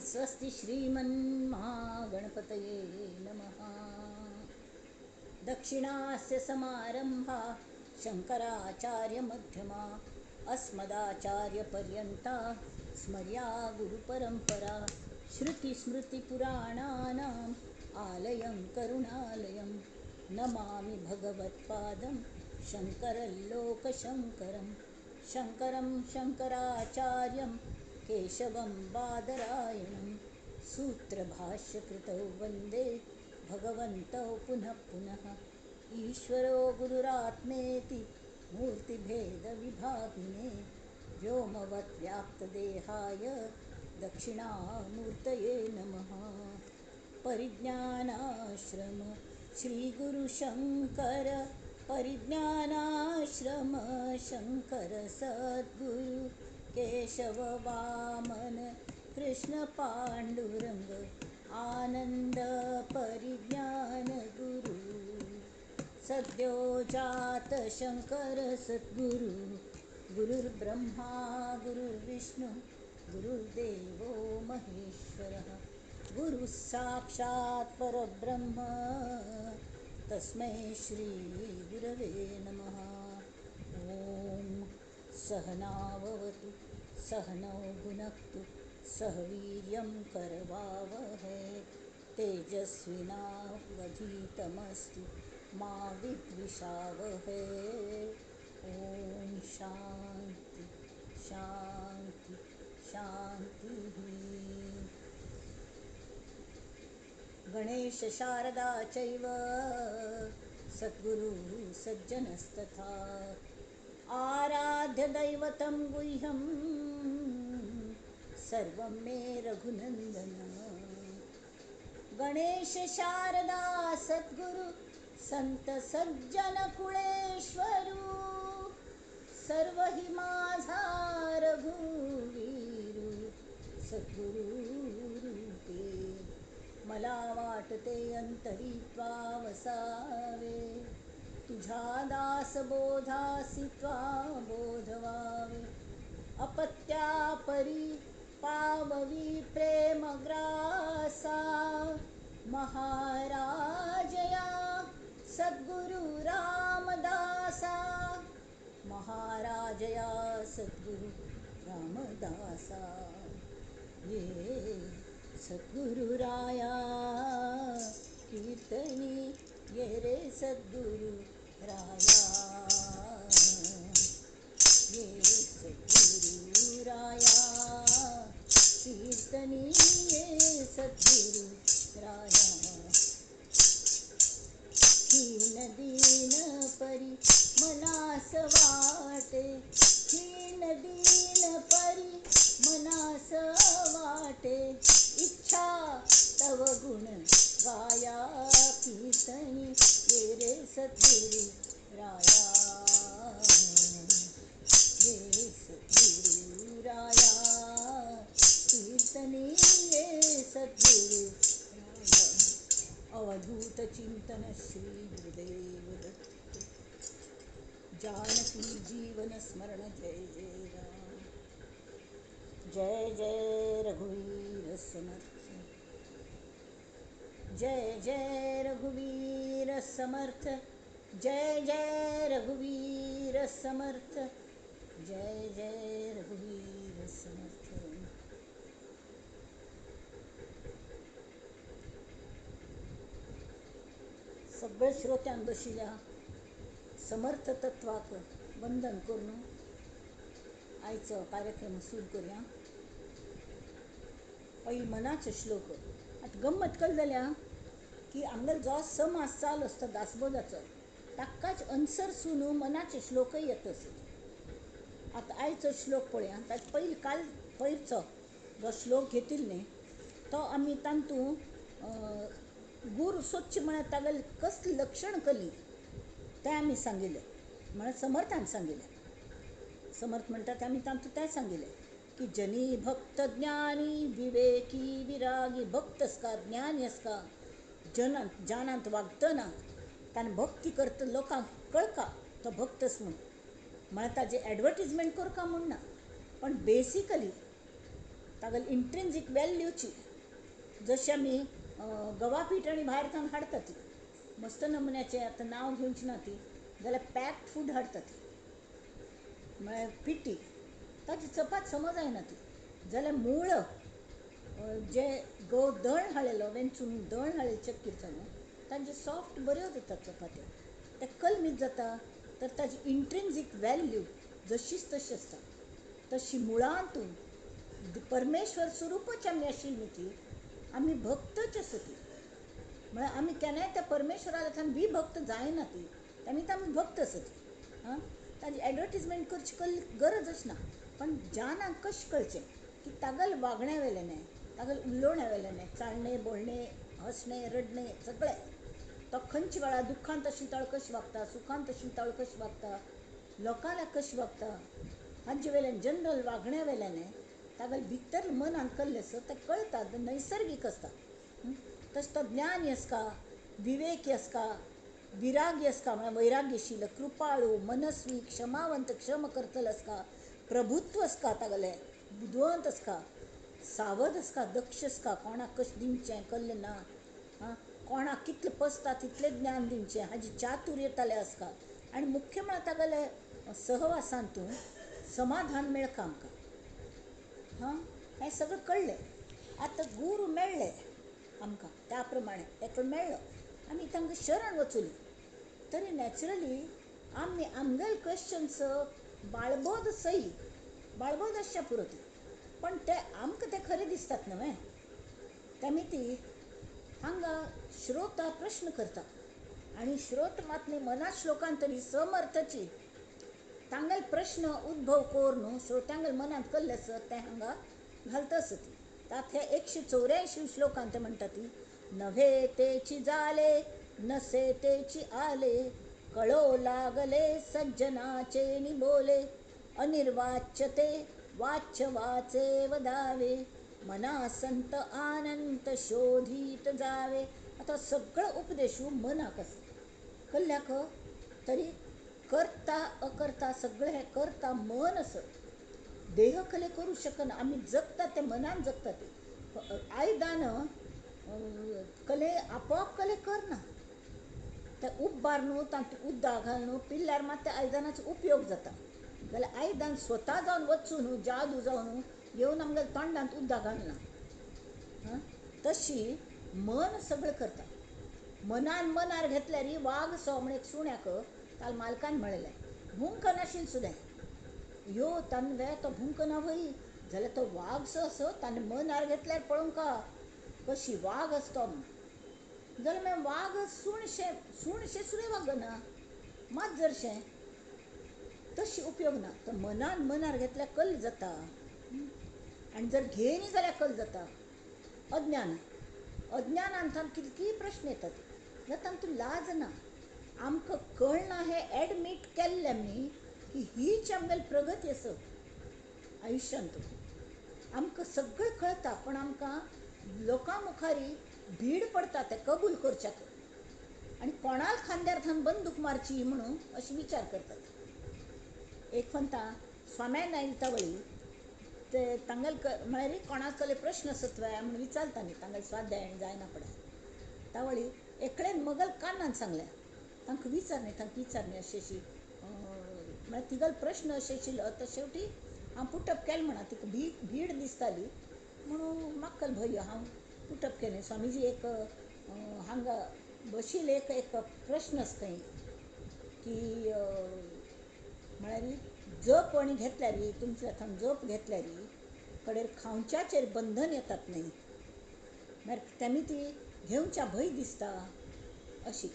स्वस्ति श्रीमन्महागणपतये नमः। दक्षिणास्य समारंभा शंकराचार्यमध्यमा अस्मदाचार्यपर्यन्ता स्मर्या गुरुपरंपरा। श्रुतिस्मृतिपुराणानाम् आलयं करुणालयं नमामि भगवत्पादं शङ्करल्लोकशङ्करं। शङ्करं शङ्कराचार्यं केशवं बादरायणं सूत्रभाष्यकृतौ वन्दे भगवन्तौ पुनः पुनः। ईश्वरो गुरुरात्मेति मूर्तिभेदविभागिने व्योमवद्व्याप्तदेहाय दक्षिणामूर्तये नमः। परिज्ञानाश्रम श्रीगुरुशङ्कर परिज्ञानाश्रम शङ्कर सद्गुरु केशव वामन कृष्ण पाण्डुरङ्ग आनन्द परिज्ञान गुरु। सद्यो जात शङ्कर सद्गुरु गुरुर्ब्रह्मा गुरुर्विष्णु गुरुर्देवो महेश्वरः। गुरुः साक्षात् परब्रह्म तस्मै श्री गुरवे नमः। ॐ सहनाववतु सहनौ भुनक्तु सह वीर्यं करवावहै तेजस्विनावधीतमस्तु मा विद्विषावहै। ॐ शान्ति शान्ति शान्तिः। गणेश शारदा चैव सद्गुरु सज्जनस्तथा आराध्य दैवतं गुह्यं सर्वं मे रघुनन्दन। गणेश शारदा सद्गुरु संत सज्जन कुळेश्वरू सर्व हि माझा रघुवीरू सद्गुरु रूपे मला वाटते अंतरी त्वा वसावे तुझा दास बोधासी त्वा बोधवावे अपत्या परी पाववी प्रेमग्रासा महाराजया सद्गुरु रामदासा महाराजया सद्गुरु रामदासा। ये सद्गुरु राया कीर्तनी ये रे सद्गुरु राया ये सद्गुरु राया कीर्तनी ये सद्गुरु राया। हीन दीन परी मनास वाटे हीन दीन परी मनास वाटे इच्छा तव गुण गाया कीर्तनी ये रे सद्गुरु राया ये सद्गुरु राया कीर्तनी ये सद्गुरु राया। अवधूत चिंतन श्री गुरुदेव दत्त जानकी जीवन स्मरण जय जय राम। जय जय रघुवीर समर्थ जय जय रघुवीर समर्थ जय जय रघुवीर समर्थ जय जय रघुवीर समर्थ। सगळ्या श्रोत्यांबशिल्या समर्थ तत्वाक वंदन करून आयचो कार्यक्रम सुरू करूया। पयलीं मनाचे श्लोक आतां गंमत कळ्ळी जाल्या की आमगेलो जो समाज चालू आसता दासबोधाचो ताकाच अनुसरून मनाचे श्लोकय येत आसत। आतां आयचो श्लोक पळया ताचे पयलीं काल पयरचो जो श्लोक घेतिल्लो न्ही तो आमी तातूंत गुरू स्वच्छ म्हळ्यार तागेलें कसलें लक्षण कली तें आमी सांगिल्लें म्हळ्यार समर्थान सांगिल्लें। समर्थ म्हणटा तें आमी तातूंत तें सांगिल्लें की जनी भक्त ज्ञानी विवेकी विरागी भक्त आसका ज्ञानी आसका जानांत वागतना ताणें भक्ती करता लोकांक कळका तो भक्त आसा म्हूण म्हळ्यार ताजें एडवर्टिजमेंट करता म्हूण ना पण बेसिकली तागेल इंट्रिन्सीक व्हॅल्यूची जशी आमी गवा पीठ आनी भायर सावन हाडटा ती मस्त नमुन्याचें आतां नांव घेवची ना ती जाल्यार पॅक्ड फूड हाडटा ती म्हळ्यार पिठी ताची चपात समज जायना ती जाल्यार मूळ जे दळण हाडलेलो वेंचून दळण हाडलेले चक्कीरच्यान तांचे सॉफ्ट बऱ्यो जातात चपात्यो ते कलमीत जाता तर ताची इंट्रिन्सीक व्हॅल्यू जशीच तशी आसता तशी मुळांतून परमेश्वर स्वरूपच आमी आशिल्ली ती आमी भक्तच आसा ती म्हळ्यार आमी केन्नाय त्या परमेश्वरा लागून विभक्त जायना ती तेमी आमी भक्त आसा ती हां ताजी एडवर्टिजमेंट करची गरजच ना पण जानाक कशें कळचें की तागेल वागण्या वेल्यान तागेल उलोवण्या वेल्यान चालणे बोलणे हसणे रडणे सगळें तो खंयच्या वेळार दुखांत आशिल्लो कशें वागता सुखांत आशिल्लो कशें वागता लोकांक कशें वागता हांचे वेल्यान जनरल वागण्या वेल्यान तागेल भितर मनान कल्लें आसा तें कळटा नैसर्गीक आसता तसो तो ज्ञानी आसता विवेकी आसता विरागी आसता म्हळ्यार वैराग्यशील कृपाळू मनस्वी क्षमावंत क्षम करतल आसता प्रभुत्व आसता तागेलें बुदवंत आसता सावध आसता दक्ष आसता कोणाक कशें दिवचें कल्लें ना हां कोणाक कितलें पसता तितलें ज्ञान दिवचें हाजी चातुर्य ताले आसता आनी मुख्य म्हळ्यार तागेले सहवासांतून समाधान मेळटा आमकां हां हें सगळें कळ्ळें आतां गुरू मेळ्ळे आमकां त्या प्रमाणे तेका मेळ्ळो आमी तांकां शरण वचूली तरी नॅचरली आमी आमगेले क्वेश्चन्स बाळबोध सही बाळबोध आसचे पुरो ती पण ते आमकां ते खरें दिसतात न्हय तेमी ती हांगा श्रोता प्रश्न करता आनी श्रोत मातमी मना श्लोकान तरी समर्थची तांगेल प्रश्न उद्भव कोर न्हू श्रोत्यांगेल मनांत कल्ले आसत ते हांगा घालता आसत तांत हे 184 श्लोकान ते म्हणटा ती नव्हे तेची जाले नसे तेची आले कळो लागले सज्जनाचे निबोले अनिर्वाच्य ते वाच्य वाचे वदावे मना संत आनंत शोधित जावे आता सगळं उपदेशू मनाक आसा कल्ल्याक तरी करता अकर्ता सगळें हें करता मन असत देह कले करू शकना आमी जगता ते मनान जगता ते आयदान कले आपोआप कले करना ते उब्बार न्हू तातूंत उदक घाल न्हू पिल्ल्यार मात त्या आयदानाचो उपयोग जाता जाल्यार आयदान स्वता जावन वचूं न्हू जादू जावन न्हू येवन आमगेल्या तोंडांत उदक घालना हां तशी मन सगळें करता मनान मनार घेतल्यार वाग सो म्हण एक सुण्याक काल मालकान म्हणलें भूंक नाशिल्लें सुद्दां यो तानवे तो भूंक ना भई जाल्यार तो वाग सो असो ताणें मनार घेतल्यार पळोवंका कशी वाग आसतो म्हूण जाल्यार मागीर वाग सुणशें सुद्दां वागना मात जरशें तशी उपयोग ना तर मनान मनार घेतल्यार कल जाता आनी जर घेयनी जाल्यार कल जाता अज्ञानान कितकीय प्रश्न येतात जाल्यार तातूंत लाज ना आमकां कळना हें एडमीट केल्लें आमी की हीच आमगेली प्रगती आसत आयुश्यांत आमकां सगळें कळटा पण आमकां लोकां मुखारी भीड पडटा तें कबूल करच्याक आनी कोणाल खांद्यार थान बंदूक मारची म्हणून अशी विचार करतात एक म्हणटा स्वाम्यान आयली वळी ते तांगेल म्हळ्यार कोणाक कसले प्रश्न आसत म्हणून विचारता न्ही तांगेल स्वाध्याय जायना पडे तावळी एकडेन मगल कान्नान सांगलें तांकां विचार न्ही अशी म्हळ्यार तिगल प्रश्न अशें आशिल्लो तर शेवटी हांव पुटअप केलें म्हणा तिका भीड दिसताली म्हणून म्हाका भंय हांव पुटअप केलें स्वामीजी एक हांगा बशिल्ले एक प्रश्न आसता की म्हळ्यार जप आनी घेतल्यार तुमच्या हातान जप घेतल्यार कडेन खावच्याचेर बंधन येतात न्ही म्हळ्यार तेमी ती घेवच्या भंय दिसता अशी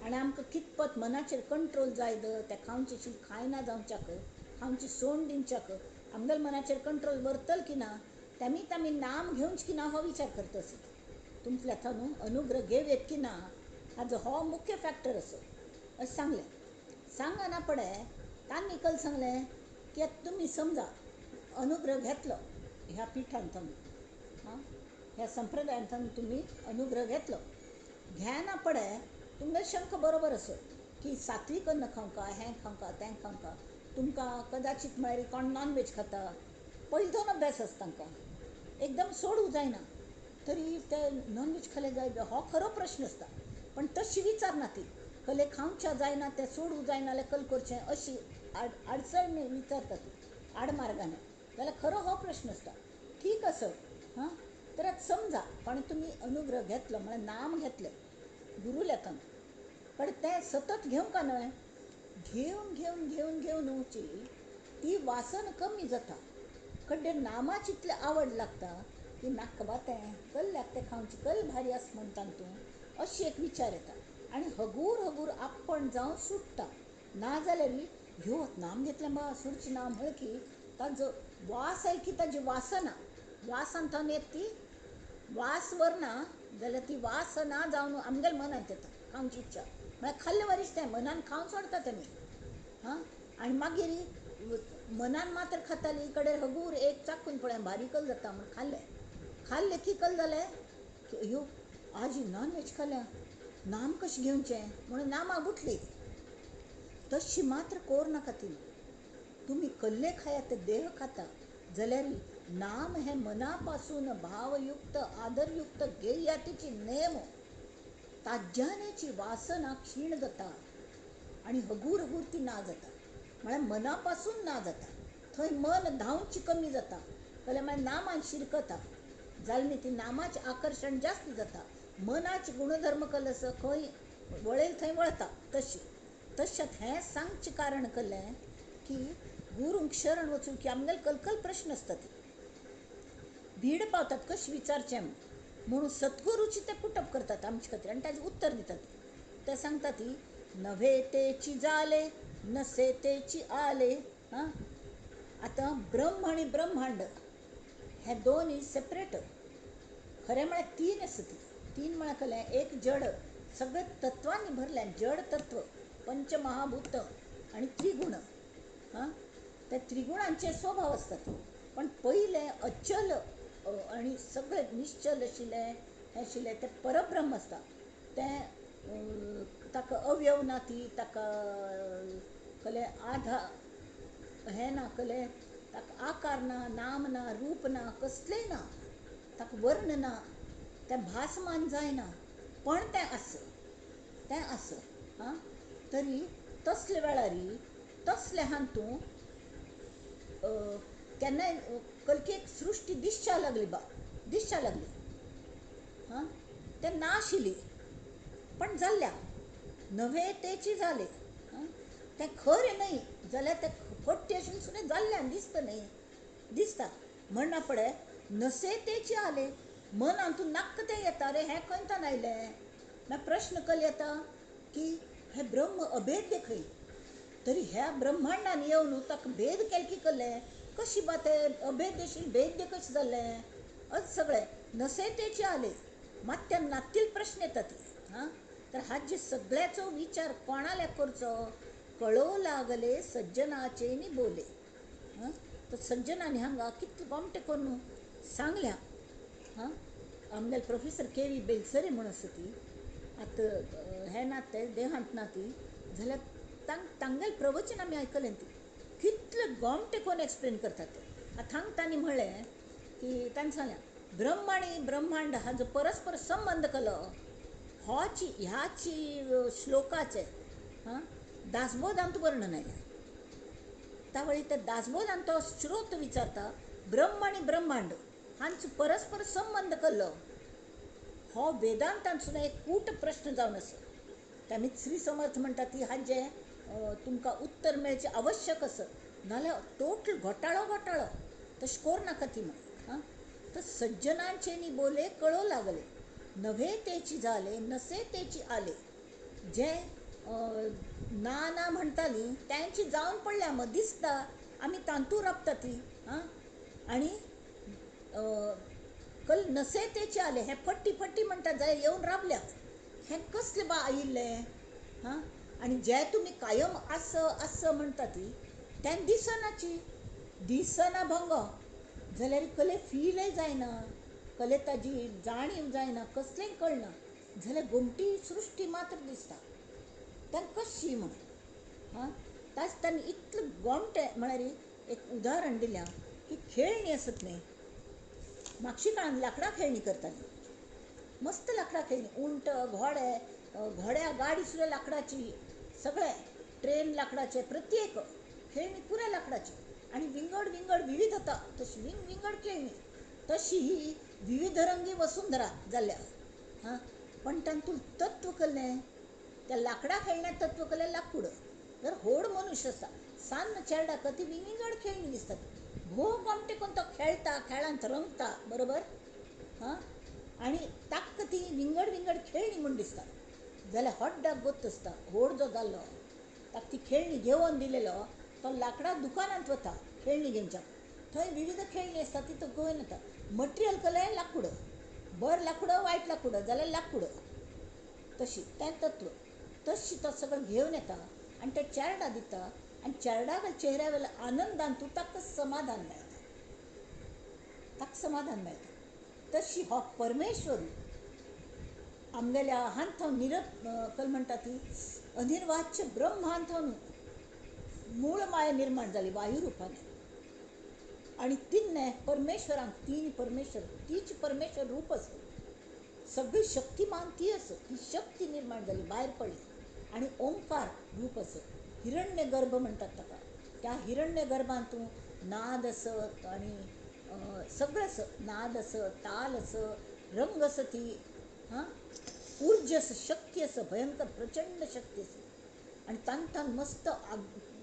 आनी आमकां कितपत मनाचेर कंट्रोल जाय त्या खावचेशी खायना जावच्याक खावची सोंड दिवच्याक आमगेल्या मनाचेर कंट्रोल व्हरतल की ना तेमीत आमी नाम घेवच की ना हो विचार करता आसत तुमच्या हातान अनुग्रह घेवेत की ना हाजो हो मुख्य फॅक्टर असो अशें सांगलें सांगना पडे तांणी कल सांगलें की तुमी समजा अनुग्रह घेतलो ह्या पिठांत हां ह्या संप्रदायांत तुमी अनुग्रह घेतलो घेना पडे तुमगे शंख बरोबर असो की सात्वीक अन्न खावंका हें खावंका तें खावंका तुमकां कदाचित म्हळ्यार कोण नॉन वेज खाता पयलीं दोन अभ्यास आसता तांकां एकदम सोडू जायना तरी ते नॉनव्हेज खाले जाय हो खरो प्रश्न असता. पण तशी विचारना ती कले खावच्या जायना ते सोडू जायना जाल्यार कल करचें अशी अडचण विचारता ती आडमार्गाने. जाल्यार खरो हो प्रश्न असता. ठीक असत हां. तर आता समजा पण तुम्ही अनुग्रह घेतलो म्हळ्यार नाम घेतलें गुरु लेतान, पण तें सतत घेवं का न्हय. घेवन घेवन घेवन घेवन वची ती वासन कमी जाता. कड्डे नामाची इतली आवड लागता की नाक बातें कल्ल्याक तें खावची कल भारी आस म्हणटा तूं अशी एक विचार येता. आनी हगूर हगूर आपण जावन सुट्टा. ना जाल्यार ह्यो नाम घेतलें बा सुरचें ना म्हळ की ताजो वास की ताजी वासना वासांतल्यान येत ती वास वरना जाल्यार ती वासना जावन आमगेल्या मनांत येता खावची इच्छा. म्हळ्यार खाल्ले वरीच तें मनान खावन सोडता तेमी हां. आनी मागीर मनान मात्र खाताली कडेन हगूर एक चाखून पळय भारी कल जाता म्हण खाल्लें की कल जालें की ह्यो आज नॉनव्हेज खाल्या नाम कशें घेवचें म्हणून नामा बुटली. तशी मात्र कोर नाका ती. तुम्ही कल्ले खाया ते देह खाता जाल्यार नाम हे मनापासून भावयुक्त आदरयुक्त घेयातीची नेम ताज्यानेची वासना क्षीण जाता आणि हगूर हगूर ती ना जाता. म्हळ्यार मनापासून ना जाता. थंय मन धांवची कमी जाता जाल्यार मागीर नामान शिरकता जाल्यार ती नामाचें आकर्शण जास्त जाता. मनाचे गुणधर्म कलस खंय वळेल थंय वळता. तशेंच हें सांगचें कारण कल्लें की गुरूंक शरण वचून की आमगेले कलकल प्रश्न आसता ती भीड पावतात कशें विचारचें म्हणून सद्गुरूची ते पुटप करतात आमचे खातीर आनी ताजें उत्तर दितात. ते सांगता ती नव्हे तेची जाले नसे तेची आले हां. आतां ब्रह्म आनी ब्रह्मांड हे दोन सेपरेट. खरें म्हळ्यार तीन आसा ती. तीन म्हळ्यार कलें एक जड सगळे तत्वांनी भरलें जड तत्व पंचमहाभूत आनी त्रिगुण हां. ते त्रिगुणांचे स्वभाव आसतात. पण पयलें अचल आनी सगळे निश्चल आशिल्लें हें आशिल्लें तें परब्रह्म आसता. तें ताका अवयव ना ती ताका कलें हें ना कलें ताका आकार ना नाम ना रूप ना कसलेंय ना ताका वर्ण ना तें भासमान जायना. पण तें आस हां. तरी तसले वेळार तसले हातूं केन्नाय कलकी एक सृश्टी दिसच्या लागली हां. तें नाशिल्ली पण जाल्ल्या नव्हे तेची जाले हां. तें खरें न्हय जाल्यार तें फट्टी आशिल्लें सुद्दां जाल्ल्यान दिसता न्हय दिसता. म्हणना पळय नसे तेची आले मन हातून नाक्क तें येता रे हें खंयच्यान आयलें. मागीर प्रश्न कल येता की हे ब्रह्म अभेद्य खंय. तरी ह्या ब्रह्मांडान येवन ताका भेद केले की कल्लें कशी बा तें अभेद्य आशिल्लें भेद्य कशें जाल्लें अच सगळें नसे तेचे आले. मात त्या नातील प्रश्न येता ती हां. तर हाचे सगळ्याचो विचार कोणाले करचो कळो लागले सज्जनाचे नी बोले हां. तर सज्जनांनी हांगा कितले गोमटे करून सांगल्या हां. आमगेले प्रोफेसर के.व्ही. बेलसरे म्हणून आसा ती आतां हें ना तें देहांत ना ती जाल्यार तांगेलें प्रवचन आमी आयकलें ती कितले गोमटे करून एक्सप्लेन करतात ते. आतां हांगा तांणी म्हणलें की तांणी सांगलें ब्रह्म आनी ब्रह्मांड हाजो परस्पर संबंध कलो ह्याची श्लोकाचे हां दासबोधांत वर्णन आयलें. त्यावेळी त्या दासबोधांत तो स्रोत विचारता ब्रह्म आनी ब्रह्मांड हांचो परस्पर संबंध कल्लो हो वेदांतांत सुद्दां एक कूट प्रश्न जावन आसा. त्यामुळे श्री समर्थ म्हणटा ती हाजें तुमकां उत्तर मेळचें आवश्यक आसा नाल्यार टोटल घोटाळो तशें कोर नाका ती म्हण हां. तर सज्जनांचे नी बोले कळो लागले नव्हे तेची जाले नसे तेची आले. जे ना म्हणटाली त्यांची जावन पडल्या मग दिसता आमी तांतू राबता ती हां. आनी कल नसे तेचे आले हे फट्टी म्हणटा जाय येवन राबल्या हें कसलें बा आयिल्लें हां. आनी जे तुमी कायम आस म्हणटा ती तें दिसना भंग जाल्यार कले फीलय जायना कले ताजी जाणीव जायना कसलेंय कळना जाल्यार घुमटी सृश्टी मात्र दिसता तें कशी म्हणून हां. तांणी इतलें गोमटें म्हळ्यार एक उदाहरण दिल्या की खेळणी आसत न्ही मागची काळान लाकडां खेळणी करताली, मस्त लाकडां खेळणी, उंट, घोडे, घोड्या गाडी सुद्धा लाकडाची, सगळे ट्रेन लाकडाचे, प्रत्येक खेळणी पुऱ्या लाकडाची. आणि विंगड विंगड विविधता तशी विंगड खेळणी, तशी ही विविधरंगी वसुंधरा जाल्या. हां, पण तातूंत तत्व कसलें, त्या लाकडां खेळण्यात तत्व कसलें, लाकूड. जर व्हड मनुश्य आसा, सान्न चेडा ती विंगड खेळणी दिसतात, भोव गोमटे करून तो खेळटा, खेळांत रंगता, बरोबर. हां, आणि ताका ती विंगड विंगड खेळणी म्हूण दिसता. जाल्यार हड्डाक गोत्त आसता, व्हड जो जाल्लो ताका ती खेळणी घेवन दिलेलो, तो लाकडां दुकानांत वता खेळणी घेवच्याक, थंय विविध खेळणी आसता, ती तो घेवन येता. मटेरियल कसलें, लाकूड, बरें लाकूड, वायट लाकूड जाल्यार लाकूड, तशी तें तत्व. तशी तो सगळं घेवन येता आनी ते चेडा दिता, आनी चेड्याच्या चेहऱ्या वयल्या आनंदांतूं ताका समाधान मेळटा, ताका समाधान मेळटा. तशी हो परमेश्वर आमगेल्या हांथावन कल म्हणटा ती अनिर्वाच्य ब्रह्म हांथावन मूळ माया निर्माण जाली वायू रुपाने. आणि तिन्ने परमेश्वरांक, तीन परमेश्वर, तीच परमेश्वर रूप आसा, सगळी शक्तिमान ती आसा, ती शक्ती निर्माण जाली, भायर पडली. आणि ओंकार रूप आसा, हिरण्य गर्भ म्हणटात ताका. त्या हिरण्य गर्भांतूं नाद आसत आनी सगळें आसत, नाद आसत, ताल आसत, रंग आसा ती, हां, ऊर्जा आसा, शक्ती आसा, भयंकर प्रचंड शक्ती आसा. आनी तांतान मस्त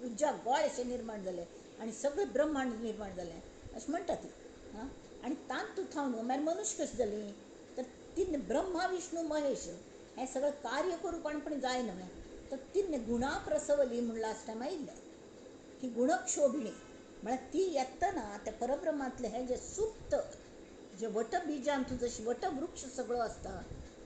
उज्जा गोळ अशें निर्माण जालें आनी सगळें ब्रह्मांड निर्माण जालें अशें म्हणटा ती. हां, आनी तांतूं थावन मागीर मनुश्य कशें जाली, तर तीन ब्रह्मा विष्णू महेश हें सगळें कार्य करूपणपणी जाय न्हय, तर तीन गुणां प्रसवली म्हूण लास्ट टायम आयिल्लें, की गुणक्षोभिणी. म्हळ्यार ती येतना त्या परब्रह्मांतलें हें जें सुप्त, जे वटबिजांतूं जशी वटवृक्ष सगळो आसता,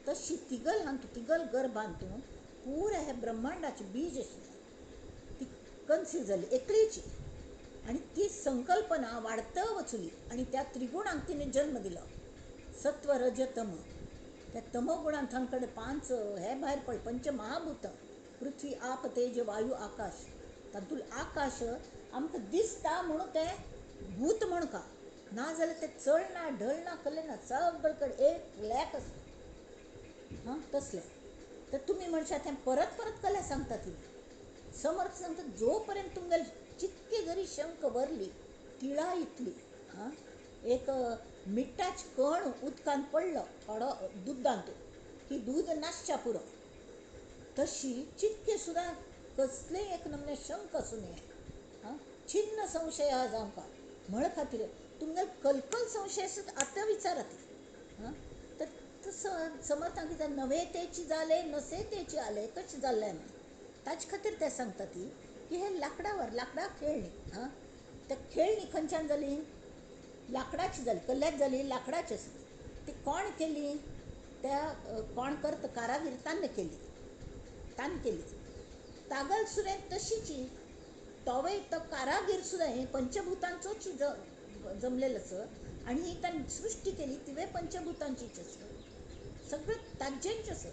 तशी तिगल गर्भांतूं पुऱ्या हे ब्रह्मांडाचें बीज आशिल्लें, ती कन्सीव जाली एकलीची. आणि ती संकल्पना वाडत वचली आणि त्या त्रिगुणांक तिने जन्म दिलो, सत्व रज तम. त्या तमोगुणांत तांकडे 5 हे भायर पडले, पंचमहाभूतां, पृथ्वी आप तेज वायू आकाश. तातूंत आकाश आमकां दिसता म्हणून तें भूत म्हण का, नाजाल्यार तें चलना ढळना कसलें ना, सगळे कडेन एक लॅक आसा. हां, तसलें. तर तुमी म्हणशात तें परत परत कसलें सांगता ती. समर्थ सांगता, जो पर्यंत तुमगेल चितके जरी शंख भरली, तिळा इतली, हां, एक मिठाच कण उदकान पडलो थोडो दुदांत, की दूद नासच्या पुरो, तशी चितके सुद्दां कसलेंय एक नमने शंख आसूं नये. हां, छिन्न संशय हा जावंका म्हळ खातीर तुमगेल कलकल संशय आसत आतां विचारात. हां, तर तसं समर्थां कितें नवे तेची जाले नसे तेची आले कशें जाल्लें म्हणून ताचे खातीर ते सांगता ती, की हे लाकडां खेळणी. हां, त्या खेळणी खंयच्यान जाली, लाकडाची जाली, कसल्याच जाली, लाकडाची आसली. ती कोण केली, त्या कोण करता कारागीर ताणें केली, तागल सुद्दां तशीची. तोवय तो कारागीर सुद्दां हे पंचभूतांचोच जमलेलो आसा, आनी ही ताणें सृश्टी केली तिवे पंचभूतांचीच आसा, सगळें ताजेंच आसा.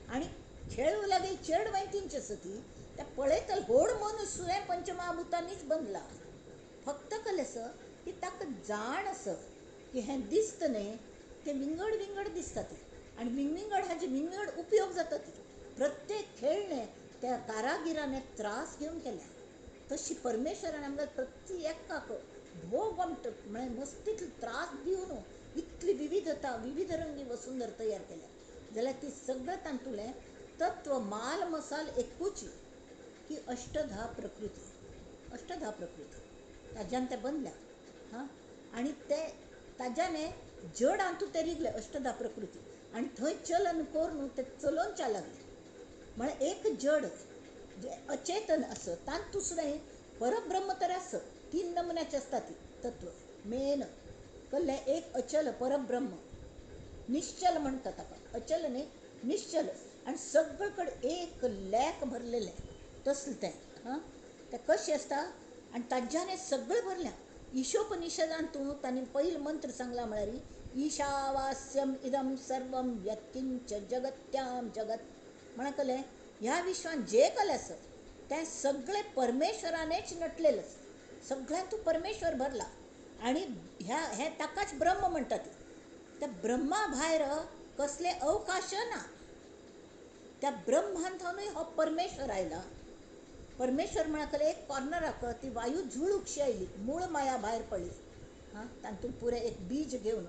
आनी खेळ लागीं चेड वैतींची आसा ती, त्या पळयतल व्हड मनीस सुद्दां पंचमहाभूतांनीच बनला. फक्त कसलें आसा की ताका जाण आसा की हें दिसता न्ही, तें विंगड विंगड दिसता ती, आनी विंगड हाजे विंगड उपयोग जाता ती. प्रत्येक खेळणे त्या कारागिराने त्रास घेवन केल्या, तशी परमेश्वरान आमकां प्रत्येकाक भोव गोमट म्हळ्यार मस्तीतलो त्रास दिवन इतली विविधता, विविधरंगी वसुंधर तयार केल्या. जाल्यार ती सगळें तांतुलें तत्व माल मसाल एकूच, की अष्टधा प्रकृती ताज्यान ते बनल्या. हां, आनी ते ताज्याने जड हातूंत ते रिगले अष्टधा प्रकृती, आनी थंय चलन करून ते चलोवच्या लागले. म्हळ्यार एक जड जे अचेतन आसत तांतूं सुद्दां परब्रह्म तर आसत, 3 नमुन्याची आसता ती तत्व. मेन कसलें, एक अचल परब्रह्म, निश्चल म्हणटा ताका, अचल न्ही निश्चल, आनी सगळे कडेन एक लॅक भरलेलें तसलें तें. हां, तें कशें आसता आनी ताज्यान हें सगळें भरल्या. ईशोपनिशदांतूं तांणी पयलो मंत्र सांगला म्हळ्यार ईशावास्यम इदम सर्वम यत्किंच जगत्याम जगत. म्हळ्यार कसलें, ह्या विश्वान जे कसलें आसत तें सगळें परमेश्वरानेच नटलेलें आसा, सगळ्यांतूं परमेश्वर भरला. आनी हें ताकाच ब्रह्म म्हणटा ती. त्या ब्रह्मा भायर कसले अवकाश ना. त्या ब्रह्मांतानूय हो परमेश्वर आयला. परमेश्वर म्हळ्यार एक कॉर्नराक ती वायू झुळूकशी आयली, मूळ माया भायर पडली. तातूंत पुरे एक बीज घेवन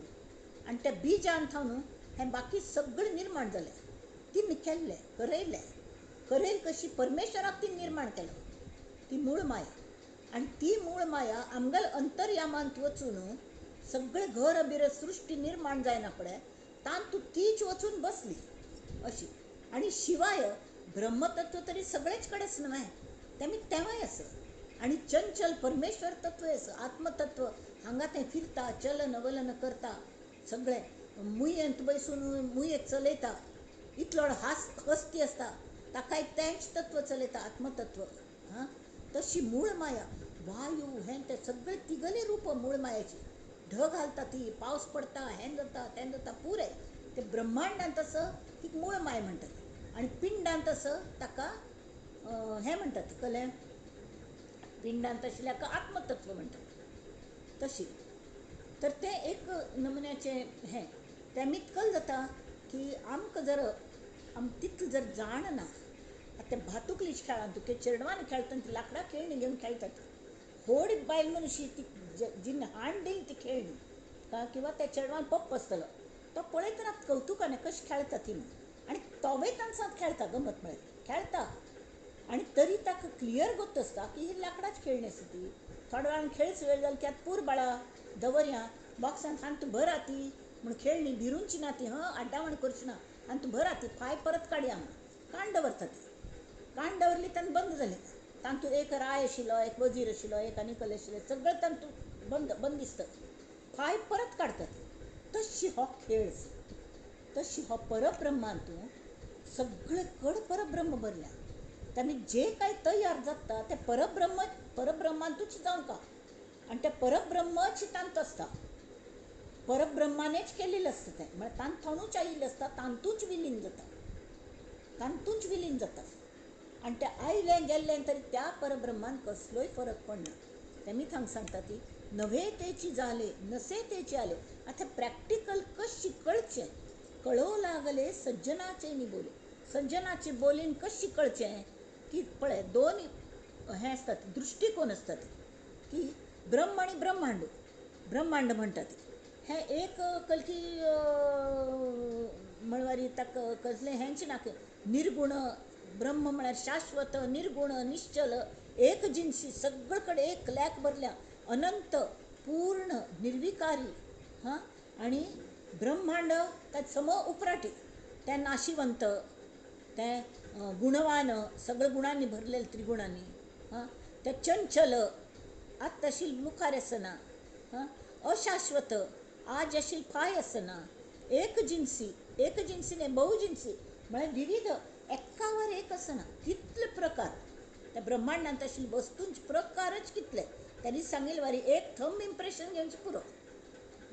आनी त्या बिजान थावन हें बाकी सगळें निर्माण जालें. तिने केल्लें, करेल कशी परमेश्वराक ती निर्माण केलें, ती मूळ माया. आनी ती मूळ माया आमगेल अंतर्यामांत वचून सगळें घर बिर सृश्टी निर्माण जायना पळय, तातूंत तीच वचून बसली अशी. आनी शिवाय ब्रह्मतत्व तरी सगळेच कडेच न्हय, तेव्हांय आसा. आनी चंचल परमेश्वर तत्वय आसा, आत्मतत्व. हांगा तें फिरता, चलन वलन करता, सगळें मुयेंत बसून मुयेक चलयता. इतलो हस्ती आसता, ताकाय तेंच तत्व चलयता, आत्मतत्व. तशी मूळ माया, वायू हें तें सगळें तिगले रूप मूळ मायाची. ढग घालता ती, पावस पडटा, हें जाता तें जाता, पुरे ते ब्रह्मांडांत आसा ती मूळ माय म्हणटात. आनी पिंडांत आसा ताका हें म्हणटात, कळ्ळें, पिंडांत आशिल्ल्याक आत्मतत्व म्हणटात. तशी तर तें एक नमुन्याचें हें. तें कल जाता की आमकां जर तितलें जर जाण ना. आतां तें भातुकलीच खेळान तुके चेडवान खेळटा ती लाकडां खेळणी घेवन खेळटात. व्हड बायल मनुशी ती जिन्न हाण दिली ती खेळणी किंवा त्या चेडवान पप्प आसतलो, तो पळयतना कौतुकान कशी खेळटा ती म्हूण. आनी तोवय तांचात खेळटा, गमत म्हळ्यार खेळटा. आनी तरी ताका क्लियर गोत आसता की ही लाकडाच खेळणी आसा ती. थोड्या वेळान खेळच वेळ जाली की आतां पूर बाळा दवरया बॉक्सांत, आनी तूं भर ती म्हूण खेळणी भिरूंची ना ती, आड्डावण करची ना, आनी तूं भर ती फाय परत काडया म्हूण काण दवरता ती. काण दवरली तेन्ना बंद जालें. तातूंत एक राय आशिल्लो, एक वजीर आशिल्लो, एक आनीकल आशिल्लें, सगळें तातूंत बंदिस्त. फाय परत काडटात. तशी हो खेळ, तशी हो परब्रह्मांतूं सगळे कड परब्रह्म भरल्या. त्यामुळे जे काही तयार जाता ते परब्रह्मांतूच जावंका. आनी ते परब्रह्मच तांत आसता, परब्रह्मानेच केलेलें आसता तें. म्हळ्यार तांत थावनूच आयिल्लें आसता, तांतूच विलीन जाता. आनी तें आयलें गेल्लें तरी त्या परब्रह्मान कसलोय फरक पडना. तेमी हांगा सांगता ती नव्हे तेची जाले, नसे तेची आले. आतां प्रॅक्टिकल कशी कळचें, कळो लागले सज्जनाचे निबोले. सज्जनाचे बोलीन कशी कळचें की पळय, दोन हें आसतात, दृश्टिकोन आसतात की ब्रह्म आनी ब्रह्मांड म्हणटात. हें एक कलकी मळवारी ताका कसलें हेंच ना, निर्गुण ब्रह्म म्हळ्यार शाश्वत, निर्गुण, निश्चल, एक जिन्सी, सगळे कडेन एक लॅक भरल्या, अनंत, पूर्ण, निर्विकारी. आनी ब्रह्मांड ताचे सम उपराटी, तें नाशिवंत, तें गुणवान, सगळे गुणांनी भरलेले, त्रिगुणांनी. तें चंचल, आत आशिल्ली मुखार आसना, अशाश्वत, आज आशिल्ली फाय आसना, एक जिन्सी न्हय बहुजिन्सी, म्हळ्यार विविध, एकावर एक आसना. कितले प्रकार त्या ब्रह्मांडांत आशिल्ले वस्तूंचे प्रकारच कितले. त्यांनी सांगिल्ले वारी एक थंब इम्प्रेशन घेवचें पुरो,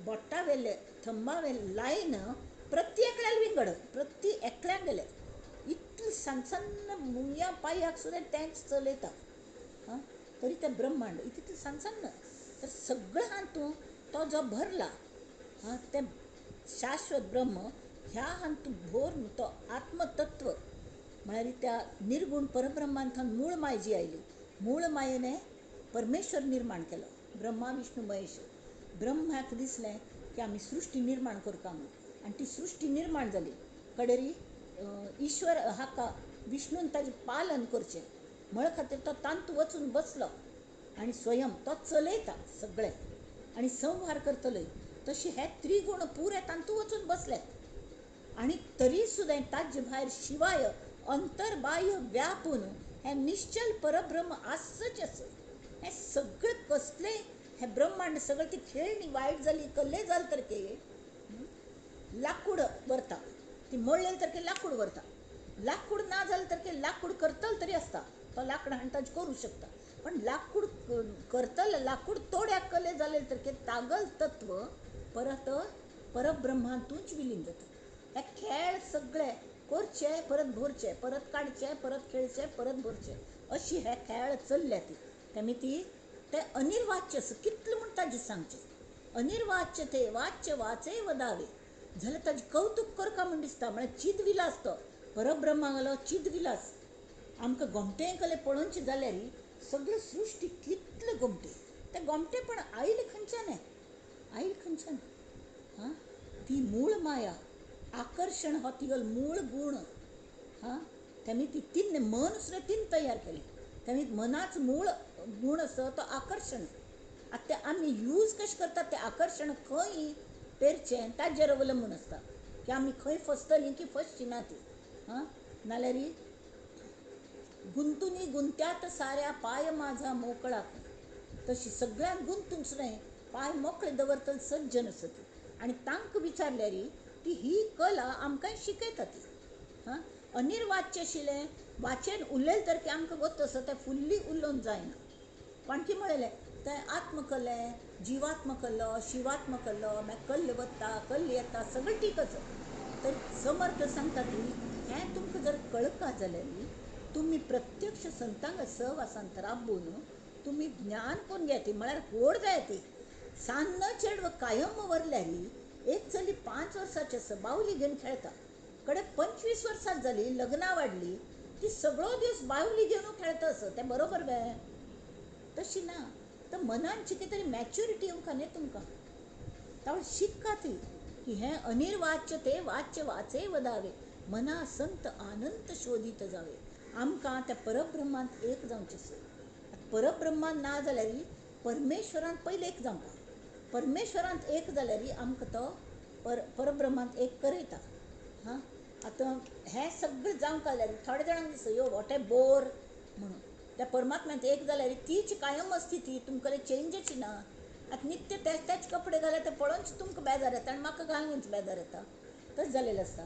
बोट्टा वेले, थंबा वेले लायन प्रति एकल्याक विंगड, प्रति एकल्याक गेले. इतले सन्न मुंग्या पांयाक सुद्दां तेंच चलयता. तरी तें ब्रह्मांड इतलें सन्न. तर सगळ्या हातूंत तो जो भरला, तें शाश्वत ब्रह्म, ह्या हातूंत भोर तो आत्मतत्व म्हळ्यार त्या निर्गुण परब्रह्मांतल्यान मूळ माय जी आयली, मूळ मायेने परमेश्वर निर्माण केलो, ब्रह्मा विष्णू महेश. ब्रह्माक दिसलें की आमी सृश्टी निर्माण करता म्हणून, आनी ती सृश्टी निर्माण जाली. कडेरी ईश्वर हाका विष्णून ताजें पालन करचें म्हळ खातीर तो तांत वचून बसलो आनी स्वयं तो चलयता सगळें आनी संहार करतलोय. तशी हे त्रिगुण पुरे तांत वचून बसल्यात. आनी तरी सुद्दां ताजे भायर शिवाय अंतर्बाह्य व्यापून हें निश्चल परब्रह्म आसच आसा. हें सगळें कसलें हें ब्रह्मांड सगळें ती खेळणी वायट जाली, कल्ले जाले तरके लाकूड व्हरता, ती मोडलेली तरके लाकूड व्हरता. लाकूड ना जालें तरके लाकूड करतल तरी आसता, तो लाकूड हाडटा करूं शकता. पण लाकूड करतल, लाकूड तोड्याक कले जाले तरके तागल तत्व परत परब्रह्मांतूच विलीन जाता. हे खेळ सगळे करचे, परत भरचे, परत काडचे, परत खेळचे, परत भरचे, अशी हे खेळ चल्ल्या ती. तेमी ती ते अनिर्वाच्य कितले म्हूण ताजें सांगचें. अनिर्वाच्य ते वाच्य वाचे वदावे, जाल्यार ताजें कौतुक करता म्हण दिसता. म्हळ्यार चिदविलास तो परब्रह्मागलो चिदविलास. आमकां गोमटेकले पळोवनचें जाल्यार सगळी सृश्टी कितले गोमटे. ते गोमटेपण आयले खंयच्यान? आयले खंयच्यान? हां, ती मूळ माया, आकर्षण हो तिगल मूळ गुण. हां, त्यांनी ती तीन मन सुद्दां तीन तयार केले. त्यांनी मनाच मूळ गुण आसा तो आकर्षण. आता ते आमी यूज कशें करतात ते आकर्शण खंय पेरचें ताजेर अवलंबून आसता की आमी खंय फसतलीं की फसचीं ना ती. हां, नाल्यार गुंतुनी गुंत्यात साऱ्या पाय माझा मोकळा. तशी सगळ्यांक गुंतून सुद्दां पाय मोकळे दवरतली सज्जन आसा ती. आनी तांकां विचारल्यार ती ही कला आमकां शिकयता ती. हां, अनिर्वाच्य आशिल्लें वाचेन उरलें तर की आमकां गोत आसा तें फुल्ली उलोवंक जायना. पण की म्हणलें तें आत्मकले, जिवात्म कल्लो, शिवात्म कल्लो, मागीर कल्ल वता कल्ल येता सगळें ठीक आसा. तर समर्थ सांगता ती हें तुमकां जर कळका जाल्यार तुम्ही प्रत्यक्ष संतांगा सहवासांत राबून तुम्ही ज्ञान करून घेया. ती म्हळ्यार व्हड जाय ती. सान्न चेडवं कायम व्हरल्यार एक चली 5 वर्साची आसा बावली घेवन खेळटा. कडे 25 वर्सां जाली लग्ना वाडली ती सगळो दीस बावली घेवन खेळटा आसा. तें बरोबर काय? तशी ना. तर मनांची कितें तरी मॅच्युरिटी येवंक न्ही तुमकां. त्यामुळे शिक्का ती की हें अनिर्वाच्य ते वाच्य वाचे वदावे, मना संत आनंद शोधित जावे. आमकां त्या परब्रह्मांत एक जावचें आसा. परब्रह्मांत ना जाल्यार परमेश्वरांत पयलीं एक जावपा. परमेश्वरांत एक जाल्यार आमकां तो परब्रह्मांत एक करयता. हां, आतां हें सगळें जावंक जाल्यार थोड्या जाणांक दिसता यो वॉट ए बोर म्हणून. त्या परमात्म्यांत एक जाल्यार तीच कायम स्थिती तुमकां चेंजची ना. आतां नित्य तेच कपडे घाला ते पळोवनच तुमकां बेजार येता आनी म्हाका घालूनच बेजार येता. तशें जालेलें आसता.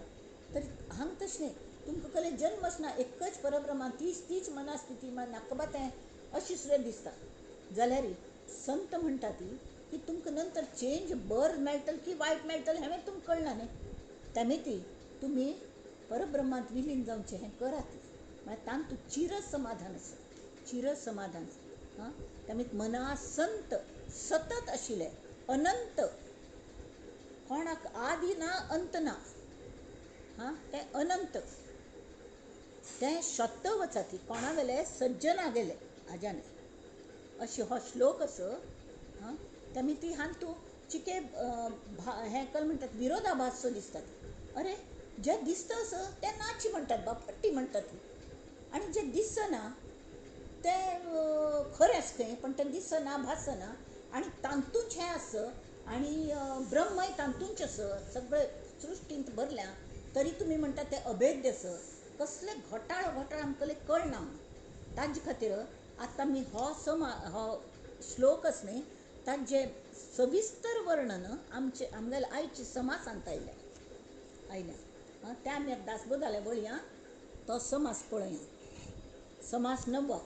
तरी हांगा तशें न्ही. तुमकां कसलें जन्म आसना. एकच परब्रह्मा तीच मनस्थिती नाकबा तें अशी सुद्दां दिसता. जाल्यार संत म्हणटा ती की तुमकां नंतर चेंज बरें मेळटलें की वायट मेळटलें हें तुमकां कळना न्ही. त्यामुळे ती तुम्ही परब्रह्मांत विलीन जावचें हें करात. म्हळ्यार तांतूं चिरसमाधान आसा. चिरसमाधान. हां, त्यामुळे मना संत सतत आशिल्लें अनंत, कोणाक आदी ना अंत ना. हां, तें अनंत तें शब्द वचा ती कोणा गेले सज्जना गेले हाज्यान अशी हो श्लोक असो. हां, त्यामुळे ती हांतू चिके हें कल म्हणटात विरोधाभास दिसता. अरे जें दिसता असो तें नाची म्हणटात बा पट्टी म्हणटात ती. आनी जें दिसना तें खरें आसतें पण तें दिसना भासना आनी तांतूंच हें आसा. आनी ब्रह्मय तांतूंच आसा सगळे सृश्टींत भरल्या तरी तुमी म्हणटा तें अभेद्य आसा. कसले घोटाळ आमकां कळना. ताजे खातीर आतां आमी हो श्लोक आसा न्ही ताजें सविस्तर वर्णन आमगेल्या आयच्या समासांत आयल्या. तें आमी दासबोदाले वळया. तो समास पळया. समास 9.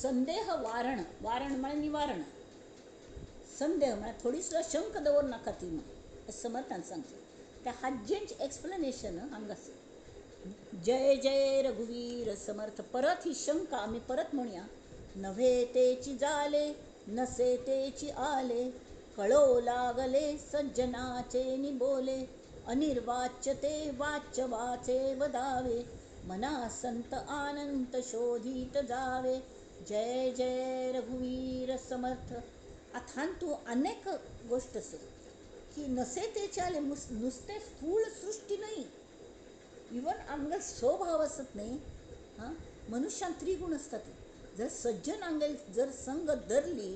संदेह वारण. वारण म्हळ्यार निवारण. संदेह म्हळ्यार थोडी सुद्दां शंक दवर नाका ती म्हणून समर्थान सांगता. त्या हाजेंच एक्सप्लेनेशन हांगा आसा. जय जय रघुवीर समर्थ. परत ही शंका आमी परत म्हणया. नव्हे तेची जाले नसे तेची आले, कळो लागले सज्जनाचे निबोले, अनिर्वाच्य ते वाच्य वाचे वदावे, मना संत आनंद शोधित जावे. जय जय रघुवीर समर्थ. आता हांतू अनेक गोष्ट आसा की नसे तेचे आले नुसते स्थूळ सृष्टी नाही. इवन आमगे स्वभाव असत नाही. हां, मनुष्यान त्रिगुण असतात. जर सज्जन आंगेल जर संगत धरली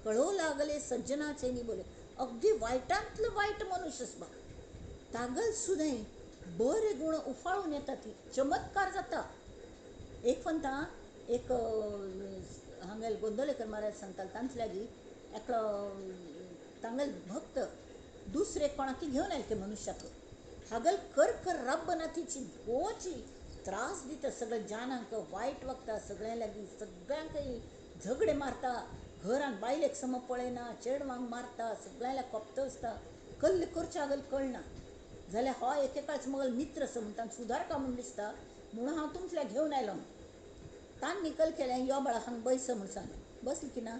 कळो लागले सज्जनाचे निबोले. अगदी वायटांतलं वायट मनुष्य आसपा तागल सुद्दां बरे गुण उफाळून येता. ती चमत्कार जाता. एक म्हणटा एक हांगेल गोंदवलेकर महाराज सांगताले तांचे लागीं एकलो तांगेल भक्त दुसरे कोणाकी घेवन आयले ते मनशाक. हागल कर रब्ब ना तिची गोची त्रास दिता सगळ्या जानांक वायट वखता सगळ्यां लागीं सगळ्यांक झगडे मारता. घरान बायलेक सम पळयना चेडवांक मारता सगळ्यां कोपतो आसता. कल्ल करचे हागल कळना. जाल्यार हो एकेकाच मगल मित्र असो म्हणटा सुदारका म्हूण दिसता म्हणून हांव तुमचल्या घेवन आयलो. तान निकल केलें, यो बाळा हांगा बैस म्हूण सांगलें. बसली की ना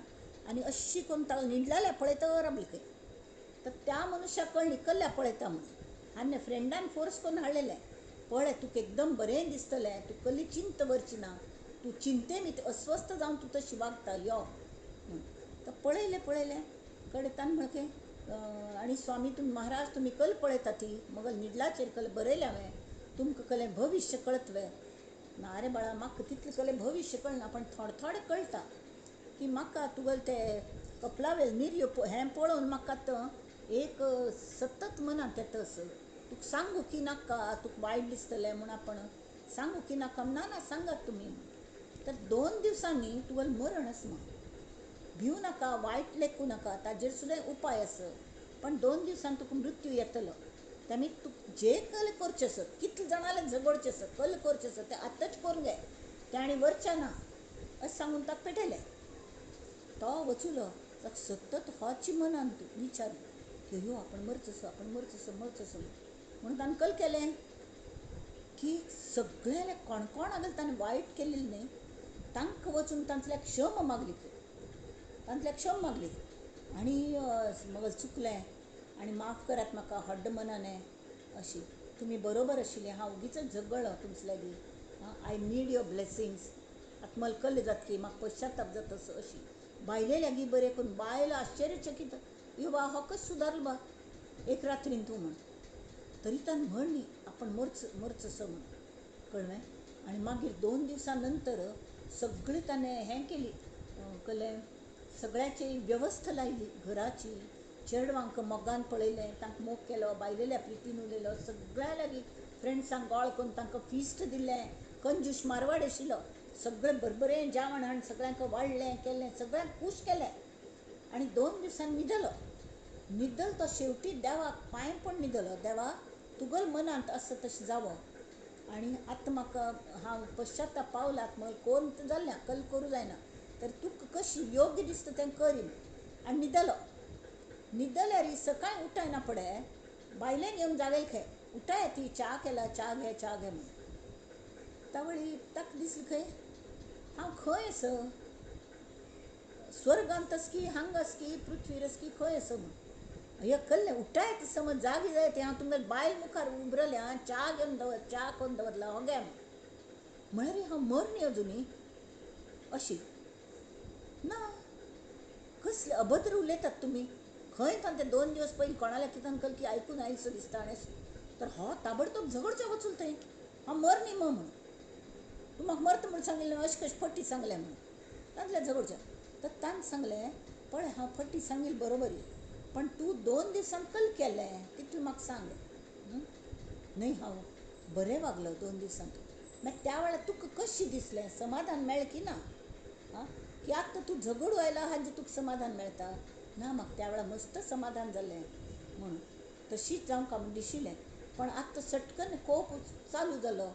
आनी अशी करून ताका न्हिदलेल्या पळयता राबली खंय. तर त्या मनशाक कळ्ळी निकल्ल्या पळयता म्हणून. आनी फ्रेंडान फोर्स करून हाडलेलें, पळय तुका एकदम बरें दिसतलें, तूं कसली चिंत करची ना, तूं चिंते न्ही अस्वस्थ जावन तूं तशी वागता, यो म्हूण. तर पळयलें कडेन तान म्हणलें आनी स्वामी तुमी महाराज तुमी कल पळयता ती मगल न्हिदलाचेर कल बरयलें हांवें, तुमकां कलें भविश्य कळतलें. ना रे बाळा म्हाका तितलें कलें भविश्य कळना, पण थोडें कळटा की म्हाका तुगेलें तें कपलावेल निर्यो हें पळोवन म्हाका एक सतत मनांत येता असो, तुका सांगू की नाका, तुका वायट दिसतलें म्हूण आपण सांगू की नाका, ना सांगात तुमी. तर 2 दिवसांनी तुगेलें मरण आसा म्हाका, भिवू नाका, वायट लेखू नाका, ताजेर सुद्दां उपाय आसा. पण 2 दिवसांनी तुका मृत्यू येतलो. त्यामुळे तुका जे कल करचें आसत, कितले जाणांले झगडचें आसत, कल करचें आसत तें आतांच करून घे, तें आनी व्हरचें ना अशें सांगून ताका पेटयलें. तो वचूलो, ताका सतत होच मनांत विचार की ह्यो आपण मरचो म्हणून ताणें कल केलें की सगळ्याले कोण आगले ताणें वायट केलेलें न्ही तांकां वचून तांतल्या क्षम मागली आनी मगल चुकलें आनी माफ करात म्हाका हड्ड मनाने अशी तुमी बरोबर आशिल्लीं, हांव उगीचच झगडलो तुमचे लागीं, आय नीड युअर ब्लेसिंग्स. आतां मला कल्ल जाता की म्हाका पश्चाताप जाता अशी बायले लागीं बरें करून बायल आश्चर्यचकीत, यो बा हो कस सुदारलो बा एक रात्रीन तूं म्हण. तरी ताणें म्हण न्ही आपण मरचो म्हण कळ्ळें. आनी मागीर 2 दिवसां नंतर सगळी ताणें हें केली, कळ्ळें, सगळ्याची वेवस्था लायली घराची. चेडवांक मोगान पळयलें, तांकां मोग केलो, बायलेल्या प्रितीन उलयलो, सगळ्या लागीं फ्रेंड्सांक गोळ करून तांकां फिस्ट दिलें. कंजूश मारवाड आशिल्लो, सगळें बरबरें जेवण हाडून सगळ्यांक वाडलें केलें, सगळ्यांक खूश केलें. आनी 2 दिवसांनी न्हिदलो तो शेवटी देवाक पांय पण न्हिदलो, देवा तुगेल मनांत आसा तशें जावो आनी आतां म्हाका हांव पश्चाताप पावलात मग कोण जाल्लें कल करूं जायना, तर तुका कशी योग्य दिसता तें करी. आनी न्हिदल्यार सकाळीं उठयना पडे बायलेन येवन जागेल खंय, उठय ती च्या केला, च्या घे म्हूण. तावळी ताका दिसलें खंय हांव खंय आसा, स्वर्गांत आस की हांगा आस की पृथ्वीर आस की खंय आसा म्हूण. हे कल्लें उठय समज जागी जाय ते हांव तुमगे बायल मुखार उबरलें, च्या घेवन च्या करून दवरला हो घे म्हळ्यार हांव मर न्ही अजुनी अशी. ना कसले अभद्र उलयतात तुमी, खंय ते 2 दिवस पयलीं कोणाल्या कितें कल की आयकून आयलसो दिसता आनी तर हो ताबडतोब झगडचो वचून थंय हांव मर न्ही म्हणून तूं म्हाका मरता म्हूण सांगिल्लें अशें कशें फट्टी सांगलें म्हणून तांतलें झगडचें. तर ताणें सांगलें पळय हांव फट्टी सांगिल्लें बरोबर पण तूं 2 दिवसांत कल केलें तितलें म्हाका सांग. न्हय हांव बरें वागलो 2 दिवसांत, मागीर त्या वेळार तुका कशें दिसलें, समाधान मेळ्ळें की ना, की आतां तूं झगडू आयला हाजें तुका समाधान मेळटा. ना म्हाका त्या वेळार मस्त समाधान जालें म्हणून तशीच जावंक म्हूण दिशिल्लें. पण आतां सटकन कोप चालू जालो,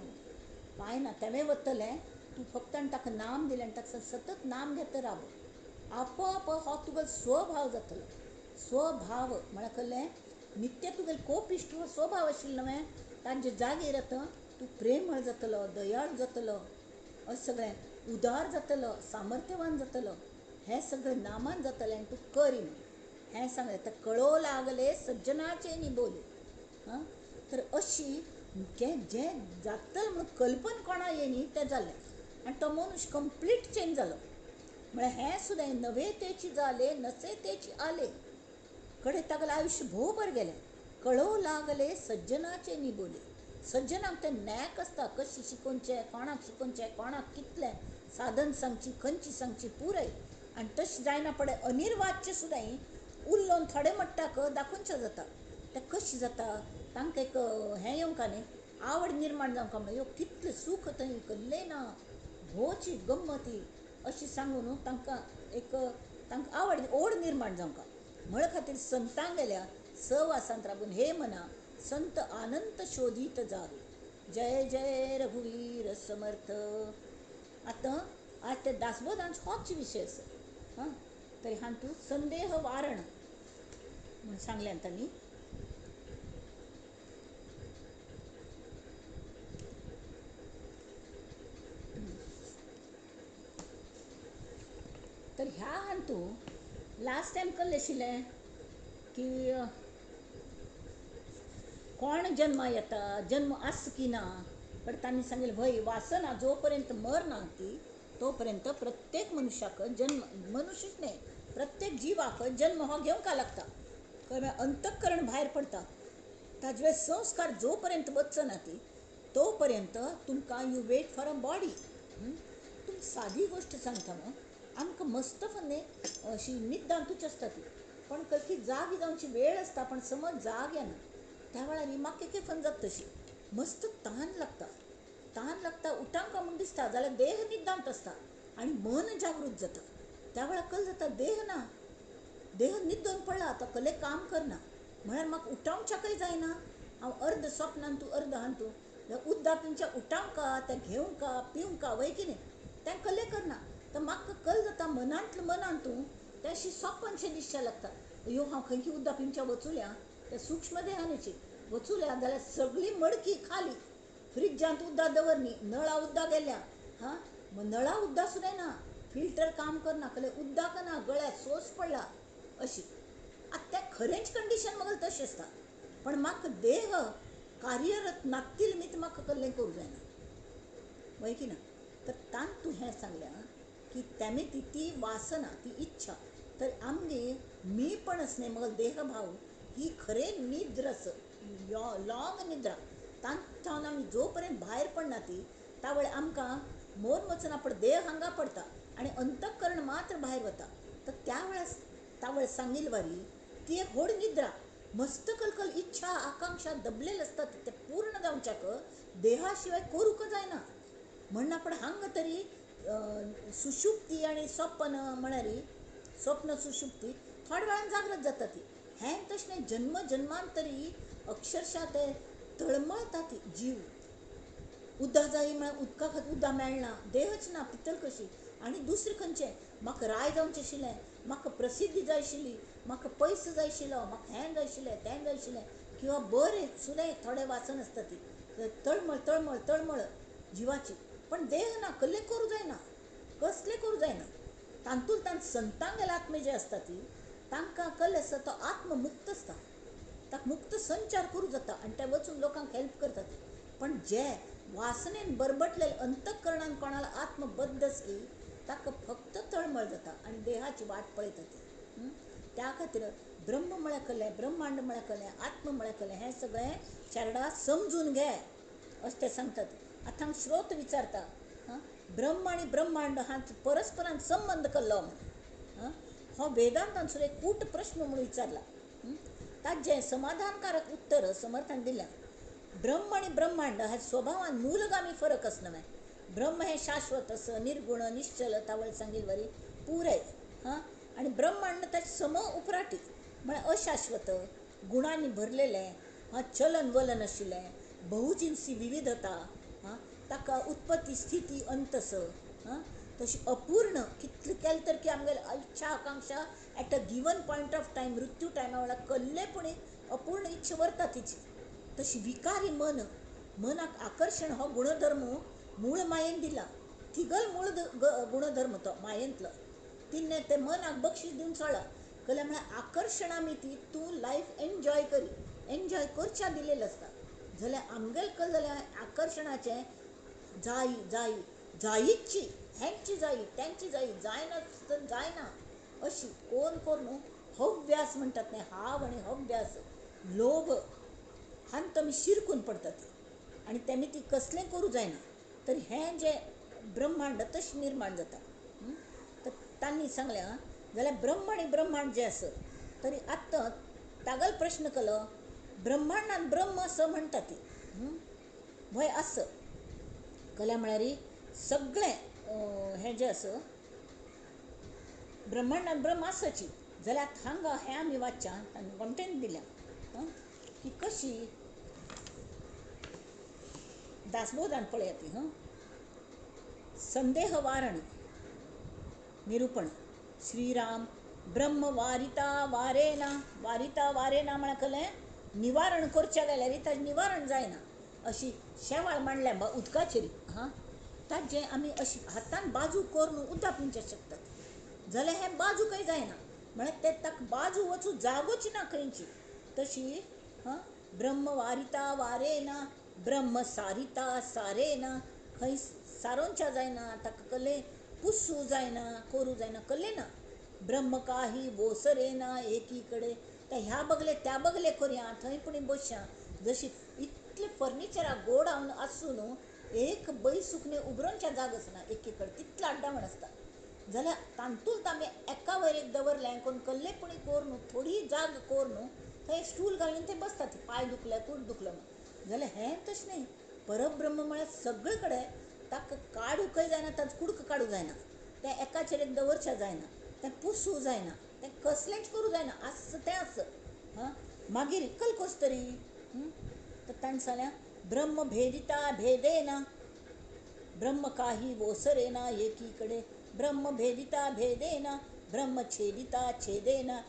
पांयना तेवें वतलें, तूं फक्त आनी ताका नाम दिलें आनी ताका सतत नाम घेता राव, आपोआप हो तुगेलो स्वभाव जातलो. स्वभाव म्हळ्यार कळ्ळें, नित्य तुगेलो कोपिश्ट स्वभाव आशिल्लो न्हय तांचे जागीर आतां तूं प्रेमळ जातलो, दयाळू जातलो, अशें सगळें उदार जातलो, सामर्थ्यवान जातलो, हें सगळें नामान जातलें आनी तूं करी हें सांगलें. तर कळो लागले सज्जनाचे निबोले. तर अशी जें जातलें म्हणून कल्पन कोणा येयनी तें जालें आनी तो मनुश्य कंप्लीट चेंज जालो. म्हळ्यार हें सुद्दां नवे तेची जाले नसे तेची आले कडेन तागेलें आयुश्य भोव बरें गेलें. कळो लागले सज्जनाचे निबोले. सज्जनाक तें नॅक आसता कशें शिकोवचें, कोणाक शिकोवचें, कोणाक कितलें साधन सांगची, खंयची सांगची पुराय. आनी तशें जायना पडे अनिर्वाच्य सुद्दां उरलोवन थोडे म्हणटाक दाखोवचें जाता. तें कशें जाता तांकां एक हें येवंका न्ही, आवड निर्माण जावंका म्हणून ह्यो कितलें सूख थंय कल्लें ना भोवची गम्मती अशी सांगून तांकां एक तांकां ओड निर्माण जावंका म्हळे खातीर संतां गेल्या सहवासांत राबून हे मना संत आनंत शोधीत जावे. जय जय रघुवीर समर्थ. आतां आज ते दासबोधांचो होच विशय आसा. तरी हांव तूं संदेह वारण म्हूण सांगलें तांणी. तर ह्या हांतू लास्ट टायम कळले आशिल्लें की कोण जन्म येता, जन्म आस की ना, पण तांणी सांगिल्लें भय वासना जो पर्यंत मरना ती तोपर्यंत प्रत्येक मनशाक जन्म, मनुष्यच न्ही प्रत्येक जिवाक जन्म हो घेवंका लागता. कळ्ळें? अंतःकरण भायर पडता, ताजे संस्कार जो पर्यंत वचना ना ती तो पर्यंत तुमकां you wait for a body. तुमकां सादी गोश्ट सांगता न्हू, आमकां मस्त फन्ने अशी न्हिदांतूच आसता ती, पण खंय जाग जावची वेळ आसता, पण समज जाग येना त्या वेळार म्हाका एक फन जाता तशी मस्त तान लागता उठांक म्हूण दिसता जाल्यार देह न्हिदांत आसता आनी मन जागृत जाता. त्या वेळार कळ्ळें जाता देह ना, देह न्हिदून पडला, तो कसलें काम करना, म्हळ्यार म्हाका उठावच्याकय जायना, हांव अर्द स्वप्नांत तूं अर्द हांतू उद्दां तुमच्या उठावका तें घेवंका पिवंका वय की न्ही तें कसलें करना. तर म्हाका कळ्ळें जाता मनांतल्या मनांतू तें अशी स्वप्नशें दिसचें लागता. अयो हांव खंयची उद्दां पिवच्या वचुल्या त्या सूक्ष्म देहांची वचुल्या जाल्यार सगळी मडकी खाली, फ्रिजांत उद्दां दवरनी, नळा उद्दां गेल्या, हां नळा उद्दां सुद्दां ना, फिल्टर काम करना, कसलें उद्दाक ना, गळ्यात सोस पडला अशी. आतां तें खरेंच कंडिशन म्हाका तशें आसता, पण म्हाका देह कार्यरत नासतील मीत म्हाका कसलें करूं जायना, वय की ना. तर तांत तूं हें सांगल्या की तेमी ती वासना ती इच्छा तर आमगे मी पण न्ही मग देहभाव ही खरें निद्र लॉंग निद्रा तांत आमी जो पर्यंत भायर पडना ती त्या वेळेस आमकां मोन वचना, पण देह हांगा पडता आनी अंतःकरण मात्र भायर वता. तर त्या वेळेस सांगिल्ली वारी ती एक व्हड निद्रा, मस्त कलकल इच्छा आकांक्षा दबलेले असतात ते पूर्ण जावच्याक देहा शिवाय करूंक जायना म्हणना. पण हांगा तरी सुशुप्ती आणि स्वप्न म्हळ्यार स्वप्न सुशुप्ती थोड्या वेळान जागृत जाता ती. हें तशें न्ही, जन्म जन्मांतरी अक्षरशः ते तळमळता ती जीव. उद्दां जाय म्हळ्यार उदका खातीर उद्दां मेळना, देहच ना, पितल कशी. आनी दुसरें खंयचें म्हाका राय जावचें आशिल्लें, म्हाका प्रसिद्धी जाय आशिल्ली, म्हाका पयसो जाय आशिल्लो, म्हाका हें जाय आशिल्लें तें जाय आशिल्लें, किंवा बरें सुद्दां थोडें वासन आसता ती तळमळ तळमळ तळमळ जिवाची. पण देह ना, कसलें करूं जायना, कसलें करूं जायना. तांतूंत संतां गेल्या आत्मे जे आसता ती तांकां कळ्ळें आसता तो आत्म मुक्त आसता, ताका मुक्त संचार करूं जाता आनी ते वचून लोकांक हेल्प करता ती. पण जे वासनेन बरबटलेले अंतःकरणान कोणाला आत्मबद्ध आसली ताका फक्त तळमळ जाता आनी देहाची वाट पळयता ती. त्या खातीर ब्रह्म म्हळ्यार कसलें, ब्रह्मांड म्हळ्यार कसलें, आत्म म्हळ्यार कसलें हें सगळें चेडा समजून घे अशें ते सांगतात. आतां श्रोत विचारता ब्रह्म आनी ब्रह्मांड हांच परस्परान संबंद कसलो म्हण. हो वेदांतान सुद्दां एक कूट प्रश्न म्हणून विचारला. ताजें समाधानकारक उत्तर समर्थान दिलें. ब्रह्म आनी ब्रह्मांड हे स्वभावान मूलगामी फरक आसना. ब्रह्म हे शाश्वत असं निर्गुण निश्चल तावळ सांगिल्ली वरी पुरय, आनी ब्रह्मांड ताचे सम उपराटी म्हळ्यार अशाश्वत गुणांनी भरलेलें, चलन वलन आशिल्लें, बहुजिन्सी विविधता, ताका उत्पत्ती स्थिती अंतस, तशी अपूर्ण कितलें केलें तर की आमगेली इच्छा आकांक्षा at a given point of time मृत्यू टायमा वेळार कसलेपणी अपूर्ण इच्छा व्हरता तिची. तशी विकारी मनाक आकर्शण हो गुणधर्म मूळ मायेन दिला, तिगल मूळ गुणधर्म तो मायेंतलो. तिने ते मनाक बक्षीस दिवन सोडला कसलें म्हळ्यार आकर्शणा मिती तूं लायफ एन्जॉय करच्या दिलेलें आसता. जाल्यार आमगेल कळ्ळें जाल्यार आकर्शणाचें जायीची हेंची जायी तेंची जायी जायना जायना अशी कोण करून हव्यास म्हणटात न्ही, हाव आनी हव्यास लोभ हांत आमी शिरकून पडटात आनी तेमी ती कसलें करूं जायना. तर हें जें ब्रह्मांड तशें निर्माण जाता. तर तांणी सांगलें जाल्यार ब्रह्म आनी ब्रह्मांड जें आसत तरी आत्तां तागल प्रश्न केलो ब्रह्मांडान ब्रह्म असं म्हणटा ती भंय आस कल्या म्हळ्यार सगळें हें जें आसा ब्रह्मांडान ब्रह्म आसची. जाल्यार हांगा हें आमी वाचच्या गमटेन दिल्या की कशी दासबोधान पळयात ती संदेह वारण निरूपण श्रीराम ब्रह्म वारिता वारेना म्हळ्यार कसलें निवारण करचें गेल्यार ताजें निवारण जायना अशी शेवाळ मांडल्या उदकाचेर ताजें आमी अशी हातान बाजू करून उदक पिवचें शकतात. जाल्यार हें बाजू खंय जायना. म्हळ्यार ते ताका बाजू वचूं जागोच ना खंयची. तशी ब्रह्म वारिता वारेना, ब्रह्म सारिता सारेना, खंय सारोंच्या जायना, ताका कले पुसू जायना, करू जायना, कळ्ळें ना. ब्रह्म काही ओसरेना एकी कडे. ते ह्या बगले त्या बगले करया, थंय पुणी बसया. जशी इतले फर्निचराक गोडावन आसून एक बै सुकणे उबरोवच्या जागोच ना एकी कडेन, तितलो आड्डावण आसता. जाल्यार तांतूंत आमी एका वयर एक दवरलें कोण कल्लेपणी कोर न्हू, थोडी जाग कोर न्हू, थंय एक स्टूल घालून ते बसतात, पाय दुखले कूट दुखलो म्हण. जाल्यार हें तशें न्ही. परब्रह्म म्हळ्यार सगळे कडेन. ताका काडूंकय जायना, ताचो कुडको काडूं जायना, तें एकाचेर एक दवरचें जायना, तें पुसूं जायना, तें कसलेंच करूं जायना, आस तें आस. मागीर इक्कल कस तरी. तर ताणें सांगलें ब्रह्म भेदिता भेदेना, ब्रह्म काही ओसरेना एकी कडे, ब्रह्म भेदिता भेदेना, ब्रह्म छेदिता छेदेना.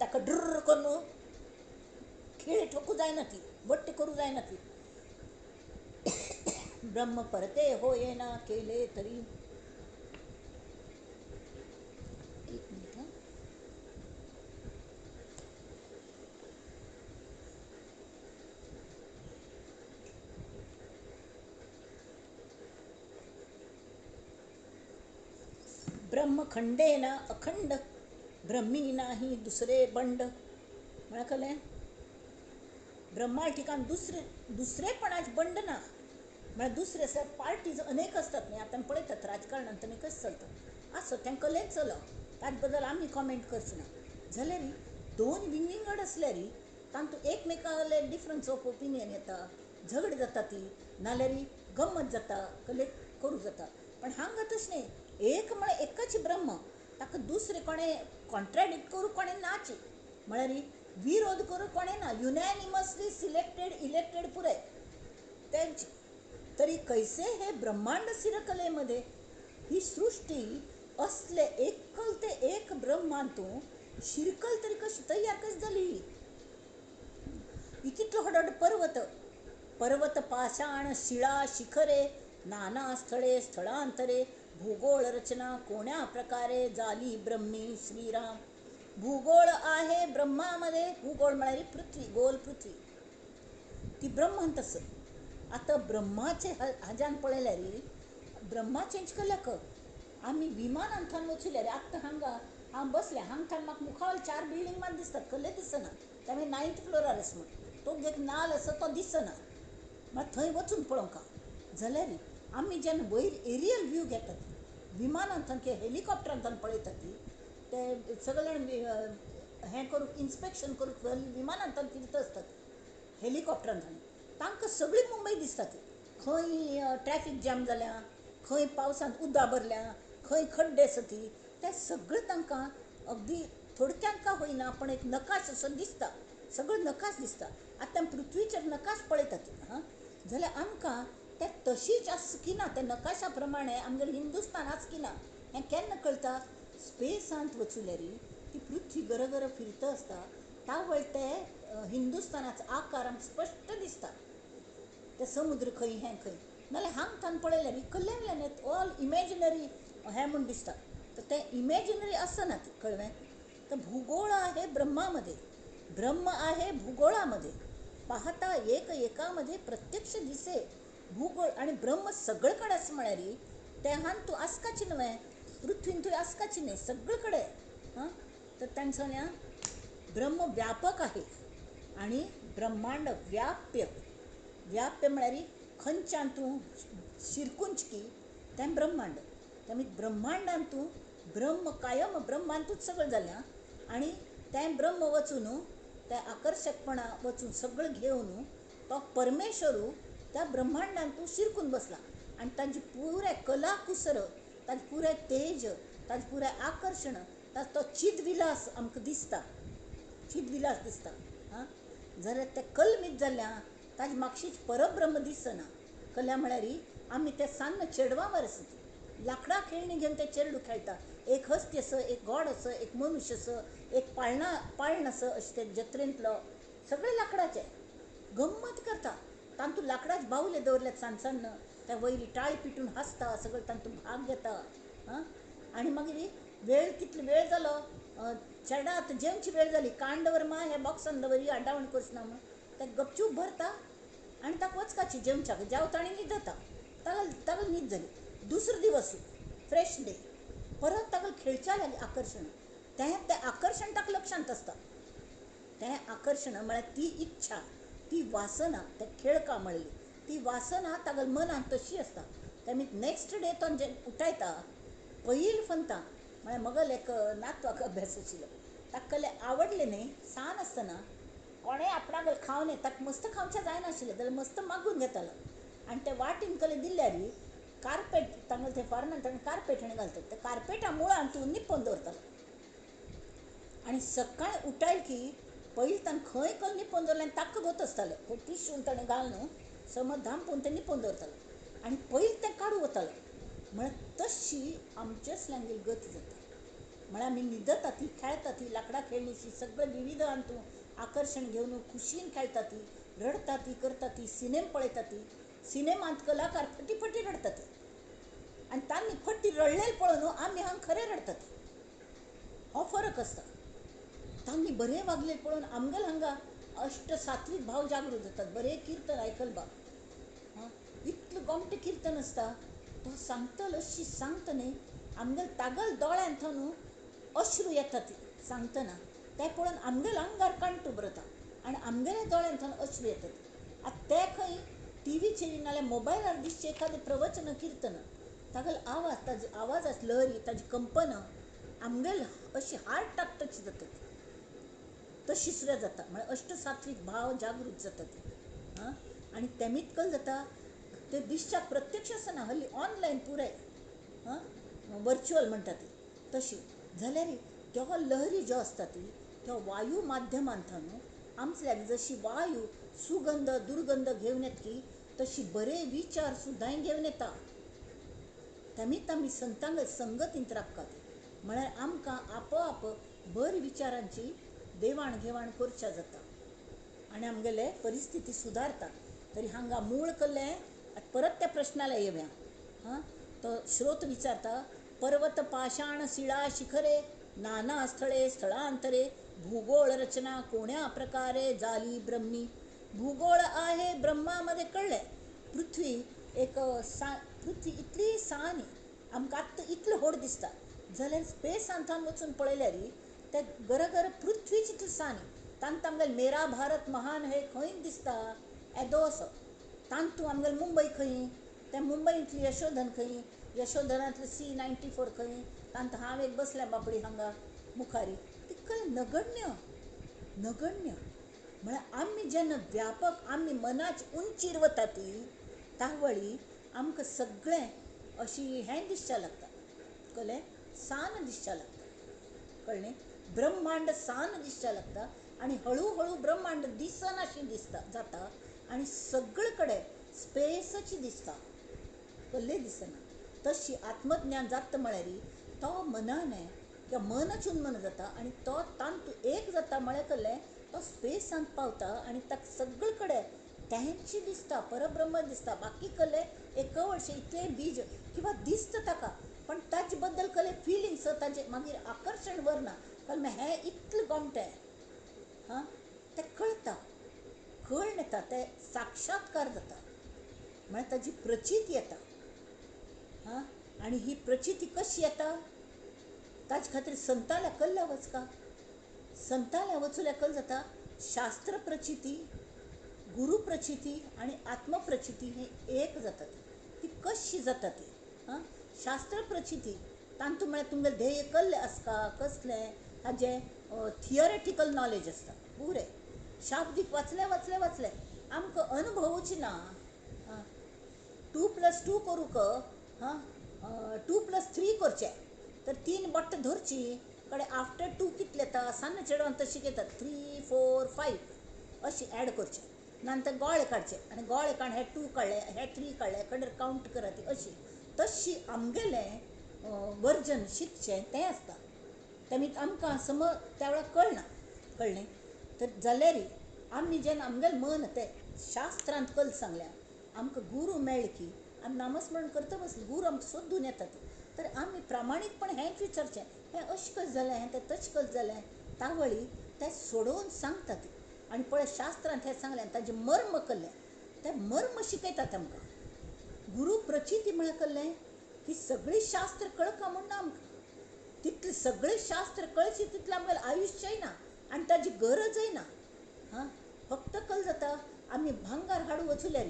ताका ड्रुर्र करून खिळे ठोकू जायना ती, वट्ट करूं जायना ती. ब्रह्म परते होयेना केले तरी. एक मिनिट. ब्रह्मखंडेन अखंड, ब्रह्मी नाही दुसरे बंड. म्हळ्यार कळ्ळें. ब्रह्मा ठिकाण दुसरेपणाचे बंड ना. म्हळ्यार दुसरे असल्यार पार्टीज अनेक असतात न्ही. आतां पळयतात राजकारणांत आनी कशें चलता. आसत तें कलेन चलप, ताजे बद्दल आमी कॉमेंट करचे ना. जाल्यार दोन विंगड असल्यार तांतूं एकमेकाले डिफरन्स ऑफ ओपिनियन येता, झगड जाता ती, नाल्यार गंमत जाता, कले करूं जाता. पण हांगा तशें न्ही. एक म्हळ्यार एकच ब्रह्म, ताका दुसरे कोणें कॉन्ट्राडिक्ट करूं कोणें नाच. म्हळ्यार विरोध करूं कोणें ना. युनॅनिमसली सिलेक्टेड इलेक्टेड पुरे त्यांची. तरी कैसे हे ब्रह्मांड सिरकलेमध्ये ही सृष्टी असले एकल ते एक ब्रह्मांतूं शिरकल तरी कशी तयार कशी झाली. इतलो हडड पर्वत, पर्वत पाषाण शिळा शिखरे, नाना स्थळे स्थळांतरे, भूगोळ रचना कोण्या प्रकारे झाली ब्रह्मी श्रीराम. भूगोळ आहे ब्रह्मामध्ये. भूगोळ म्हळ्यार पृथ्वी, गोल पृथ्वी ती ब्रह्मांत आस. आतां ब्रह्माचे हाज्यान पळयल्यार ब्रह्माचेंच कल्याक आमी विमानान थंय वचूल्यार आतां हांगा हांव बसलें, हांगच्यान म्हाका मुखावयले 4 बिल्डींग मात दिसतात, कसले दिसना. ते आमी 9th फ्लोरार आसा म्हण. तो एक नाल आसा तो दिसना, मात थंय वचून पळोवंक. जाल्यार आमी जेन्ना वयर एरियल व्यू घेतात, विमानान थंय हेलिकॉप्टरान पळयतात ते सगळे जाण हें करूंक इन्स्पेक्शन करूंक विमानान फिरता आसतात हेलिकॉप्टरान. तांकां सगळी मुंबय दिसता ती. खंय ट्रॅफीक जॅम जाल्या, खंय पावसांत उदक भरल्या, खंय खड्डे आसा ती, तें सगळें तांकां अगदी थोडक्यान का होईना पण एक नकाश असो दिसता. सगळो नकाश दिसता. आतां पृथ्वीचेर नकाश पळयतात जाल्यार आमकां तें तशीच आसकी ना, त्या नकाशा प्रमाणे आमगेलो हिंदुस्तान आसकी ना हें केन्ना कळटा. स्पेसांत वचूल्यार ती पृथ्वी गरगर फिरता आसता, त्या वेळ ते हिंदुस्तानाचो आकार आमकां स्पश्ट दिसता. ते समुद्र खंय हें खंय, नाल्यार हांगा थंय पळयल्यार कल्ल्यान ऑल इमॅजिनरी हें म्हूण दिसता. तर तें इमॅजिनरी आसना ती, कळ्ळें. तर भूगोळ आहे ब्रह्मामध्ये, ब्रह्म आहे भूगोळामध्ये. पाहता एक एकामध्ये प्रत्यक्ष दिसे. भूगोळ आणि ब्रह्म सगळे कडे आसा म्हळ्यार तेहान तूं आसकाची न्हय, पृथ्वीन तूं आसकाची न्ही, सगळे कडेन. तर ताणें सांगलें ब्रह्म व्यापक आहे आणि ब्रह्मांड व्याप्य. व्याप्य म्हळ्यार खंयच्यान तूं शिरकूंच की तें ब्रह्मांड. त्या ब्रह्मांडान तूं ब्रह्म कायम ब्रह्मांतूच सगळें जालें. आनी तें ब्रह्म वचून तें आकर्शकपणा वचून सगळें घेवन तो परमेश्वरू त्या ब्रह्मांडान तूं शिरकून बसला. आनी तांची पुराय कला कुसर, ताचें पुराय तेज, ताचें पुराय आकर्शण, ताचो तो चिदविलास आमकां दिसता, चिदविलास दिसता. जाल्यार तें कल्मीत जाल्ल्या ताजे म्हापशीच परब्रह्म दिसना. कल्या म्हळ्यार आमी तें सान्न चेडवां वर आसा ती लांकडां खेळणी घेवन ते चेडूं खेळटा. एक हस्ती आसा, एक गॉड आसा, एक मनुश्य आसा, एक पाळण आसा, अशें ते जत्रेंतलो सगळें लांकडाचें गंमत करता. तांतूं लांकडाचे बावले दवरल्यात सान त्या वयली टाळी पिटून हसता, सगळं तांतून भाग घेता. हां आणि मागीर वेळ कितलो वेळ जालो, चेडा आतां जेवची वेळ जाली, काण दवर मा ह्या बॉक्सान दवरी आड्डावण करचना म्हूण ते गपचूप भरता आनी ताका वचपाची जेवच्याक. जेवता आनी न्हिदता. तागल न्हीद जाली. दुसरो दिवस फ्रेश डे, परत ताका खेळच्या लागली आकर्शण. तें आकर्शण ताका लक्षांत आसता. तें आकर्शण म्हळ्यार ती इच्छा, ती वासना, तें खेळ कामळली ती वासना तागल मनान तशी आसता. तेमी नेक्स्ट डे तो जे उठयता पयलीं फनता. म्हळ्यार मगल एक नातवाक अभ्यास आशिल्लो. ताका कहलें आवडलें न्ही, सान आसतना कोणें आपणागल खावन ताका मस्त खावचें जायनाशिल्लें जाल्यार मस्त मागून घेतालो. आनी ते वाटेन कहलें दिल्ल्यार कार्पेट तांगें थंय फॉरनान ताणें कार्पेट हाणें घालतात, त्या कार्पेटा मुळान तूं निप्पोन दवरतालो. आनी सकाळीं उठयलें की पयलीं ताणें खंय कल निप्पोन दवरलें आनी ताका गोत आसतालें. ते टिश्यून ताणें घाल न्हू समज धांपून तें निप्पोन दवरतालो आनी पयलीं तें काडूं वतालो. म्हळ्यार तशी आमचेसल्यांगेर गत जाता. म्हळ्यार आमी न्हिदता ती, खेळटा ती, लांकडां खेळणीची सगळें विविध हातूं आकर्शण घेवन खुशीन खेळटा ती, रडटा ती, करता ती, सिनेमा पळयता ती. सिनेमांत कलाकार फटी फटी रडटा ती आनी तांणी फटी रडलेले पळोवन आमी हांगा खरें रडटा ती. हो फरक आसता. तांणी बरें वागलेलें पळोवन आमगेल हांगा अष्ट सात्वीक भाव जागृत जातात. बरें किर्तन आयकल हां इतलें गोमटें किर्तन आसता. तो सांगतलो अशी सांगता न्ही, आमगेल तागल दोळ्यांत न्हू अश्रू येता ती सांगतना. तें पळोवन आमगेल आंगार कांटू भरता आनी आमगेल्या दोळ्यांत अश्रू येतात. आतां ते खंय टीव्हीचेर नाल्यार मोबायलार दिसचें एखादें प्रवचन किर्तन, तागेलो आवाज, ताजी आवाजाची लहरी, ताजी कंपना आमगेल अशी हार्ट अटॅक टच जातात. तशी सुद्दां जाता. म्हळ्यार अष्ट सात्वीक भाव जागृत जातात. हां आनी तेमीत कल जाता ते दिसच्याक प्रत्यक्ष आसना, हल्ली ऑनलायन पुराय हां वर्च्युअल म्हणटा ती तशी जाल्यार त्यो लहरी ज्यो आसता ती त्यो वायू माध्यमांत न्हू आमचल्याक जशी वायू सुगंध दुर्गंध घेवन येता की तशी बरे विचार सुद्दां घेवन येता. तेमीत आमी संतांगेर संगतींत राबतात. म्हळ्यार आमकां आपोआप बरे विचारांची देवाण घेवाण करच्या जाता आनी आमगेले परिस्थिती सुदारता. तरी हांगा मूळ कल्लें. परत त्या प्रश्नाला येवया. हां तो श्रोत विचारता, पर्वत पाषाण शिळा शिखरे नाना स्थळे स्थळांतरे भूगोळ रचना कोण्या प्रकारे झाली ब्रह्मी. भूगोळ आहे ब्रह्मामध्ये कळले. पृथ्वी एक पृथ्वी इतली सानी आमकां आत्तां इतलो व्हड दिसता जाल्यार स्पेसांत वचून पळयल्यार ते गरगर पृथ्वीच इतली सानी. तांत आमगेल मेरा भारत महान हे खंय दिसता येदो असो. तांतूं आमगेल मुंबय खंय, त्या मुंबईंतली यशोधन खंय, यशोधनांतली C94 खंय, तांत हांव एक बसलें बापडी हांगा मुखारी. तितकं नगण्य नगण्य. म्हळ्यार आमी जेन्ना व्यापक आमी मनाची उंचीर वता ती तावळी आमकां सगळें अशी हें दिसच्या लागता. कळ्ळें? सान दिसच्या लागता. कळ्ळें? ब्रह्मांड सान दिसच्या लागता आनी हळू हळू ब्रह्मांड दिसनाशी दिसता जाता आनी सगळे कडेन स्पेसची दिसता, कसलें दिसना. तशी आत्मज्ञान जाता म्हळ्यार तो मनाने किंवा मनच उन्मन जाता आनी तो तांतू एक जाता म्हळ्यार कसलें तो स्पेसांत पावता आनी ताका सगळे कडेन तेंची दिसता, परब्रह्म दिसता. बाकी कसलें एक कवळशें इतलें बीज किंवा दिसता ताका पण ताजे बद्दल कसलें फिलिंग्स ताजें मागीर आकर्शण वरना. कळ्ळें? हें इतलें गोमटें हां तें कळटा, कळून येता, तें साक्षात्कार जाता म्हळ्यार ताजी प्रचिती येता. हां आनी ही प्रचिती कशी येता? ताजे खातीर संताल्या कल्ल्या वचका. संताल्या वचूल्या कल जाता शास्त्र प्रचिती, गुरू प्रचिती आनी आत्मप्रचिती हे एक जाता. ती कशी जाता ती? हां शास्त्र प्रचिती तांतूं म्हळ्यार तुमगेलें ध्येय कसलें आसता, कसलें ताजें थियोरेटिकल नॉलेज आसता पुरें. शाब्दीक वाचलें आमकां अनुभवूच ना. 2+2 करूंक 2+3 करचें तर 3 बट्ट धरची कडेन आफ्टर 2 कितले येता सान्न चेडवान तशी घेतात 3, 4, 5 अशी ॲड करचें. नंतर गोळे काडचे आनी गोळे काडून हे 2 काडले हे 3 काडले कडेन कावंट करात अशी. तशी आमगेलें वर्जन शिकचें तें आसता. तेमी आमकां समज त्या वेळार कळना. कळ्ळें? तर जाल्यार आमी जेन्ना आमगेलें मन तें शास्त्रांत कल सांगल्या आमकां गुरू मेळ्ळे की आमी नामस्मरण करता बसली गुरू आमकां सोदून येतात तर आमी प्रामाणीकपण हेंच विचारचें हें अशें कशें जालें हें तें तशें कशें जालें तावळी तें सोडोवन सांगतात आनी पळय शास्त्रांत हें सांगलें ताजें मर्म कल्लें तें मर्म शिकयतात आमकां गुरू प्रचिती म्हळ्यार कल्लें की सगळीं शास्त्र कळका म्हण ना आमकां तितलें सगळें शास्त्र कळची तितलें आमगेलें आयुश्यय ना आनी ताजी गरजय ना हां फक्त कल जाता आमी भांगार हाडूं वचूल्यार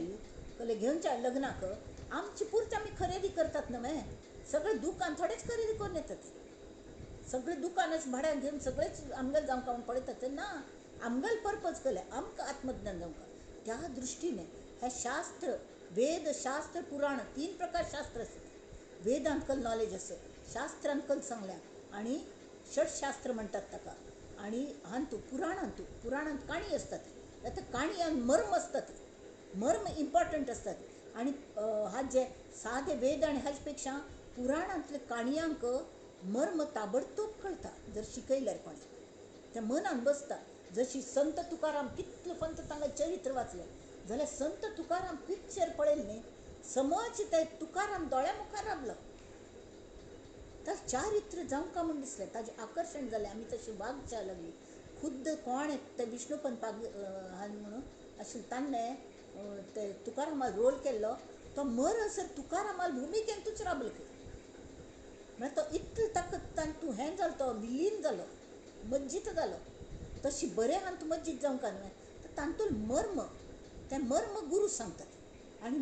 कल्लें घेवनच्या लग्नाक आमची पुरती आमी खरेदी करतात न्हय सगळें दुकान थोडेच खरेदी करून येतात सगळें दुकानाचें भाड्यान घेवन सगळेंच आमगेलें जावंक म्हूण पळयतात तें ना आमगेलें पर्पज कल्लें आमकां आत्मज्ञान जावंक त्या दृश्टीने हें शास्त्र वेद शास्त्र पुराण 3 प्रकार शास्त्र आसात वेदांत कल नॉलेज आसा शास्त्रांत कल सांगल्या आनी षटशास्त्र म्हणटात ताका आनी पुराणांत काणी असतात आतां काणयान मर्म असतात मर्म इम्पॉर्टंट असतात आनी हाजे सादे वेद आनी हाजे पेक्षा पुराणांतले काणयांक मर्म ताबडतोब कळटा जर शिकयल्यार कोणी तें मनान बसता जशी संत तुकाराम कितले पंत तांगे चरित्र वाचलें जाल्यार संत तुकाराम पिक्चर पळयलें न्ही समज तें तुकाराम दोळ्या मुखार रावलो ताचें चारित्र जावंका म्हूण दिसलें ताजें आकर्शण जालें आमी तशी वागच्या लागलीं खुद्द कोण तें विष्णुपंत म्हणून आशिल्लें ताणें ते तुकारामाल रोल केल्लो तो मरसर तुकारामाल भुमिकेंतूच राबलो म्हळ्यार तो इतलो तातूंत हें जालो तो विलीन जालो मज्जीत जालो तशी बरें हांत मज्जीत जावंका न्हय तातूंत मर्म तें मर्म गुरू सांगतात आनी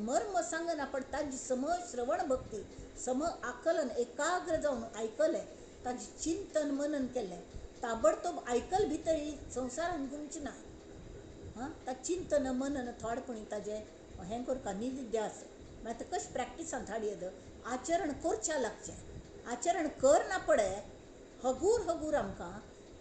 मर्म सांगना पण ताजी समज श्रवण भक्ती सम आकलन एकाग्र जावन आयकलें ताजें चिंतन मनन केलें ताबडतोब आयकल भितर संवसारान गुंची ना हां ता चिंतन मनन थोडेपणी ताजें हें करता निध्यास मागीर तें कशें प्रॅक्टिसान हाडी येद आचरण करचें लागचें आचरण करना पडे हगूर आमकां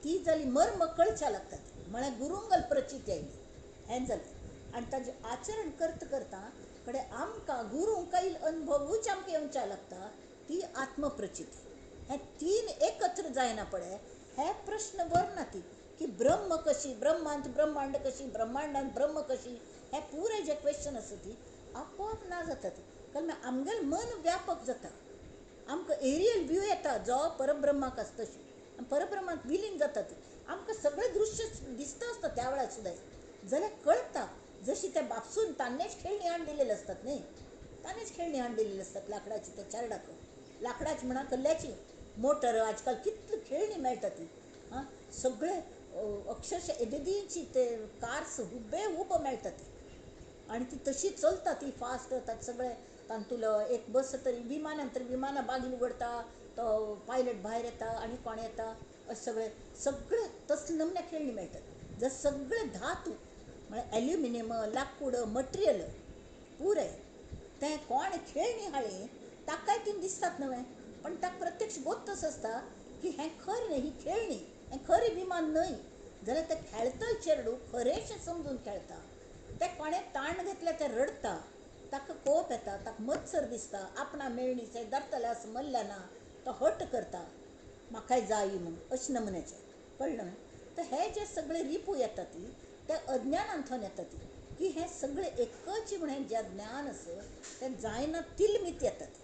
ती जाली मर्म कळच्या लागतात म्हळ्यार गुरूंगल प्रचिती आयली हें जालें आनी ताजें आचरण करता कडेन आमकां गुरूंक काही अनुभवूच आमकां येवच्या लागता ती आत्मप्रचिती हे 3 एकत्र जायना पळय हे प्रश्न वरना ती की ब्रह्म कशी ब्रह्मांत ब्रह्मांड कशी ब्रह्मांडांत ब्रह्म कशी हे पुरे जे क्वेश्चन आसा ती आपोआप ना जातात कारण आमगेलें मन व्यापक जाता आमकां एरियल व्यू येता जो परब्रह्माक आसता तशी आनी परब्रह्मांत विलीन जातात आमकां सगळें दृश्य दिसता आसता त्या वेळार सुद्दां जाल्यार कळटा जशी त्या बापसून तान्नेच खेळणी हाडून दिलेली असतात न्ही ताणेच खेळणी हाडून दिलेली असतात लाकडाची त्या चारडाक लाकडाची म्हणा कल्ल्याची मोटर आजकाल कितली खेळणी मेळटा ती हां सगळे अक्षरशः एदेदीची ते कार्स हुबेहूब मेळटा ती आनी ती तशी चलता ती फास्ट ताचे सगळे तांतुलो एक बस तरी विमानान तर विमाना बागील उगडता तो पायलट भायर येता आनी कोण येता अशें सगळे तसले नमने खेळणी मेळटात जर सगळे धातू म्हळ्यार एल्युमिनियम लाकूड मटेरियल पुरे तें कोण खेळणी हाळी ताकाय ती दिसतात न्हय पण ताका प्रत्यक्ष बोधतच आसता की हें खरें न्ही ही खेळणी हें खरें विमान न्हय जाल्यार तें खेळतले चेडूं खरेंशें समजून खेळटा तें कोणें ताण घेतलें तें रडटा ताका कोप येता ताका मत्सर दिसता आपणा मेळणी तें धरतलें असं मल्ल्या ना तो हट्ट करता म्हाकाय जाय म्हणून अशें नमुन्याचें कळ्ळें तर हे जे सगळे रिपू येता ती ते अज्ञानांतून येता ती की हे सगळे एकच म्हणून जें ज्ञान आसा तें जायना तिलमीत येतात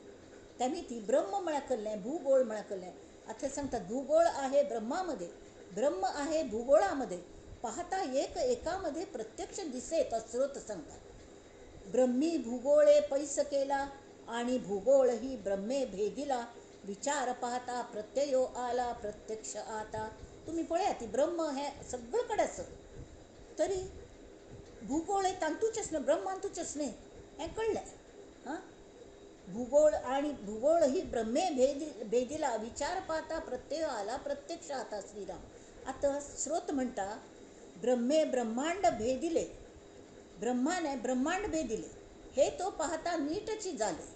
त्यांनी ती ब्रह्म म्हळ्यार कल्लें भूगोळ म्हळ्यार कल्लें आता सांगतात भूगोळ आहे ब्रह्मामध्ये ब्रह्म आहे भूगोळामध्ये पाहता एकामध्ये प्रत्यक्ष दिसेत स्रोत सांगतात ब्रह्मी भूगोळे पैस केला आणि भूगोळ ही ब्रह्मे भेदिला विचार पाहता प्रत्ययो आला प्रत्यक्ष आता तुम्ही पळया ती ब्रह्म हे सगळीकडे आसत तरी भूगोळ हे तांतूचेच न्हय ब्रह्मांतूचेच न्हय हें कळलें हां भूगोळ आणि भूगोळ ही ब्रह्मे भेदिला विचार पाहता प्रत्यय आला प्रत्यक्ष आता श्रीराम आता स्रोत म्हणटा ब्रह्मे ब्रह्मांड भेदिले ब्रह्माने ब्रह्मांड भेदिले हे तो पाहता नीटची झाले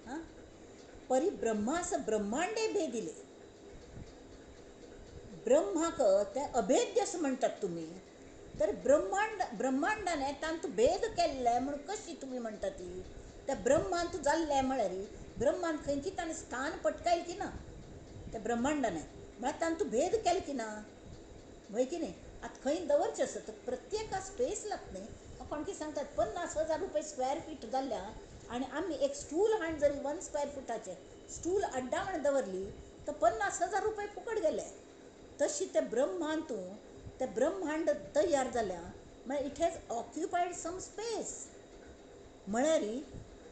हां परी ब्रह्मास ब्रह्मांडे भेदिले ब्रह्माक ते अभेद्य असं म्हणतात तुम्ही तर ब्रह्मांडाने तांत भेद केल्ले म्हणून कशी तुम्ही म्हणटा ती त्या ब्रह्मांत जाल्ले म्हळ्यार ब्रह्मान खंय की ताणें स्थान पटकायल की ना त्या ब्रह्मांडाने म्हळ्यार तांतू भेद केले की ना वय की नाही आता खंय दवरचें आसत प्रत्येका स्पेस लागता न्ही कोण की सांगतात 50,000 रुपये स्क्वेअर फीट जाल्ल्या आणि आम्ही एक स्टूल हांड जरी 1 स्क्वेअर फुटाचे स्टूल अड्डा म्हण दवरली तर 50,000 रुपये फुकट गेले. तशी ते ब्रह्मांतून ते ब्रह्मांड तयार जाल्या म्हळ्यार इट हॅज ऑक्युपायड सम स्पेस. म्हळ्यार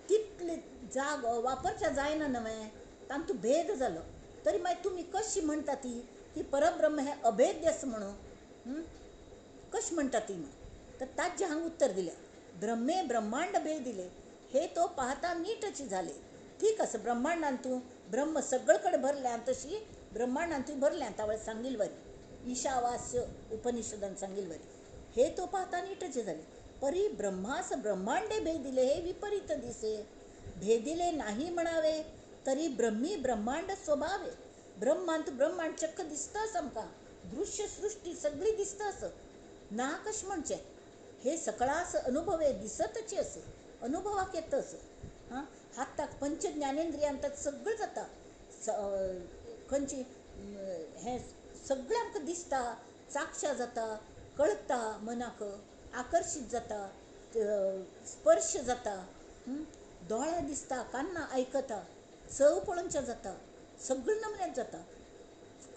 तितले जागो वापरच्या जायना नवें तातूंत भेद जालो. तरी मागीर तुमी कशी म्हणटा ती की परब्रह्म हे अभेद्य आसा म्हणून कशी म्हणटा ती तर ताचे हांगा उत्तर दिलें. ब्रह्मे ब्रह्मांड भेद दिले हे तो पाहता नीटची झाले. ठीक आसा ब्रह्मांडान तूं ब्रह्म सगळे कडेन भरल्या तशी ब्रह्मांडान तूं भरल्या तावळे सांगिल वरी ईशावास्य उपनिषदान सांगिल वरी हे तो पाहता नीटचे झाले. परी ब्रह्मास ब्रह्मांडे भेदिले हे विपरीत दिसे. भेदिले नाही म्हणावे तरी ब्रह्मी ब्रह्मांड स्वभावे. ब्रह्मांत ब्रह्मांड चक्क दिसताच आमकां दृश्य सृष्टी सगळी दिसताच ना कशें म्हणचें. हे सकळास अनुभवे दिसतचे असे अनुभवाक येतच. हां हाताक पंच ज्ञानेंद्रियांत सगळं जाता. खंयची हें सगळें आमकां दिसता चाक्षा जाता कळटा मनाक आकर्शीत जाता स्पर्श जाता दोळे दिसता कान्ना आयकता चव पळोवनचें जाता सगळें नमन्यात जाता.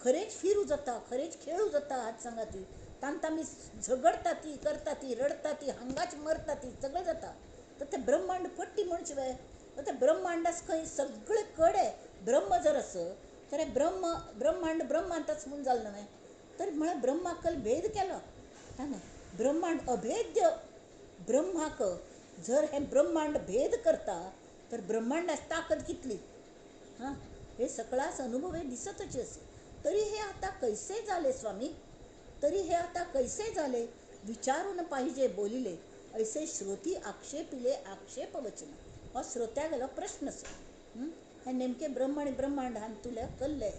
खरेंच फिरू जाता खरेंच खेळू जाता हात सांगा ती तांत आमी झगडटा ती करता ती रडता ती हांगाच मरता ती सगळें जाता. तर ते ब्रह्मांड पट्टी म्हणचे वे तर ते ब्रह्मांडास खंय सगळे कडे ब्रह्म जर असत तर ब्रह्मांड ब्रह्मांतच म्हणून जालें न्हय. तर म्हळ्यार ब्रह्माकल भेद केलो हां ब्रह्मांड अभेद्य ब्रह्माक जर हे ब्रह्मांड भेद करता तर ब्रह्मांडाची ताकद कितली. हां हे सकळास अनुभवे दिसतच असे. तरी हे आता कैसे झाले स्वामी तरी हे आता कैसे झाले विचारून पाहिजे बोलिले ऐसे श्रोती आक्षेपिले आक्षेप वचन. हो श्रोत्या गेलो प्रश्नच हे नेमके ब्रह्म आणि ब्रह्मांड हान तुला कल्ले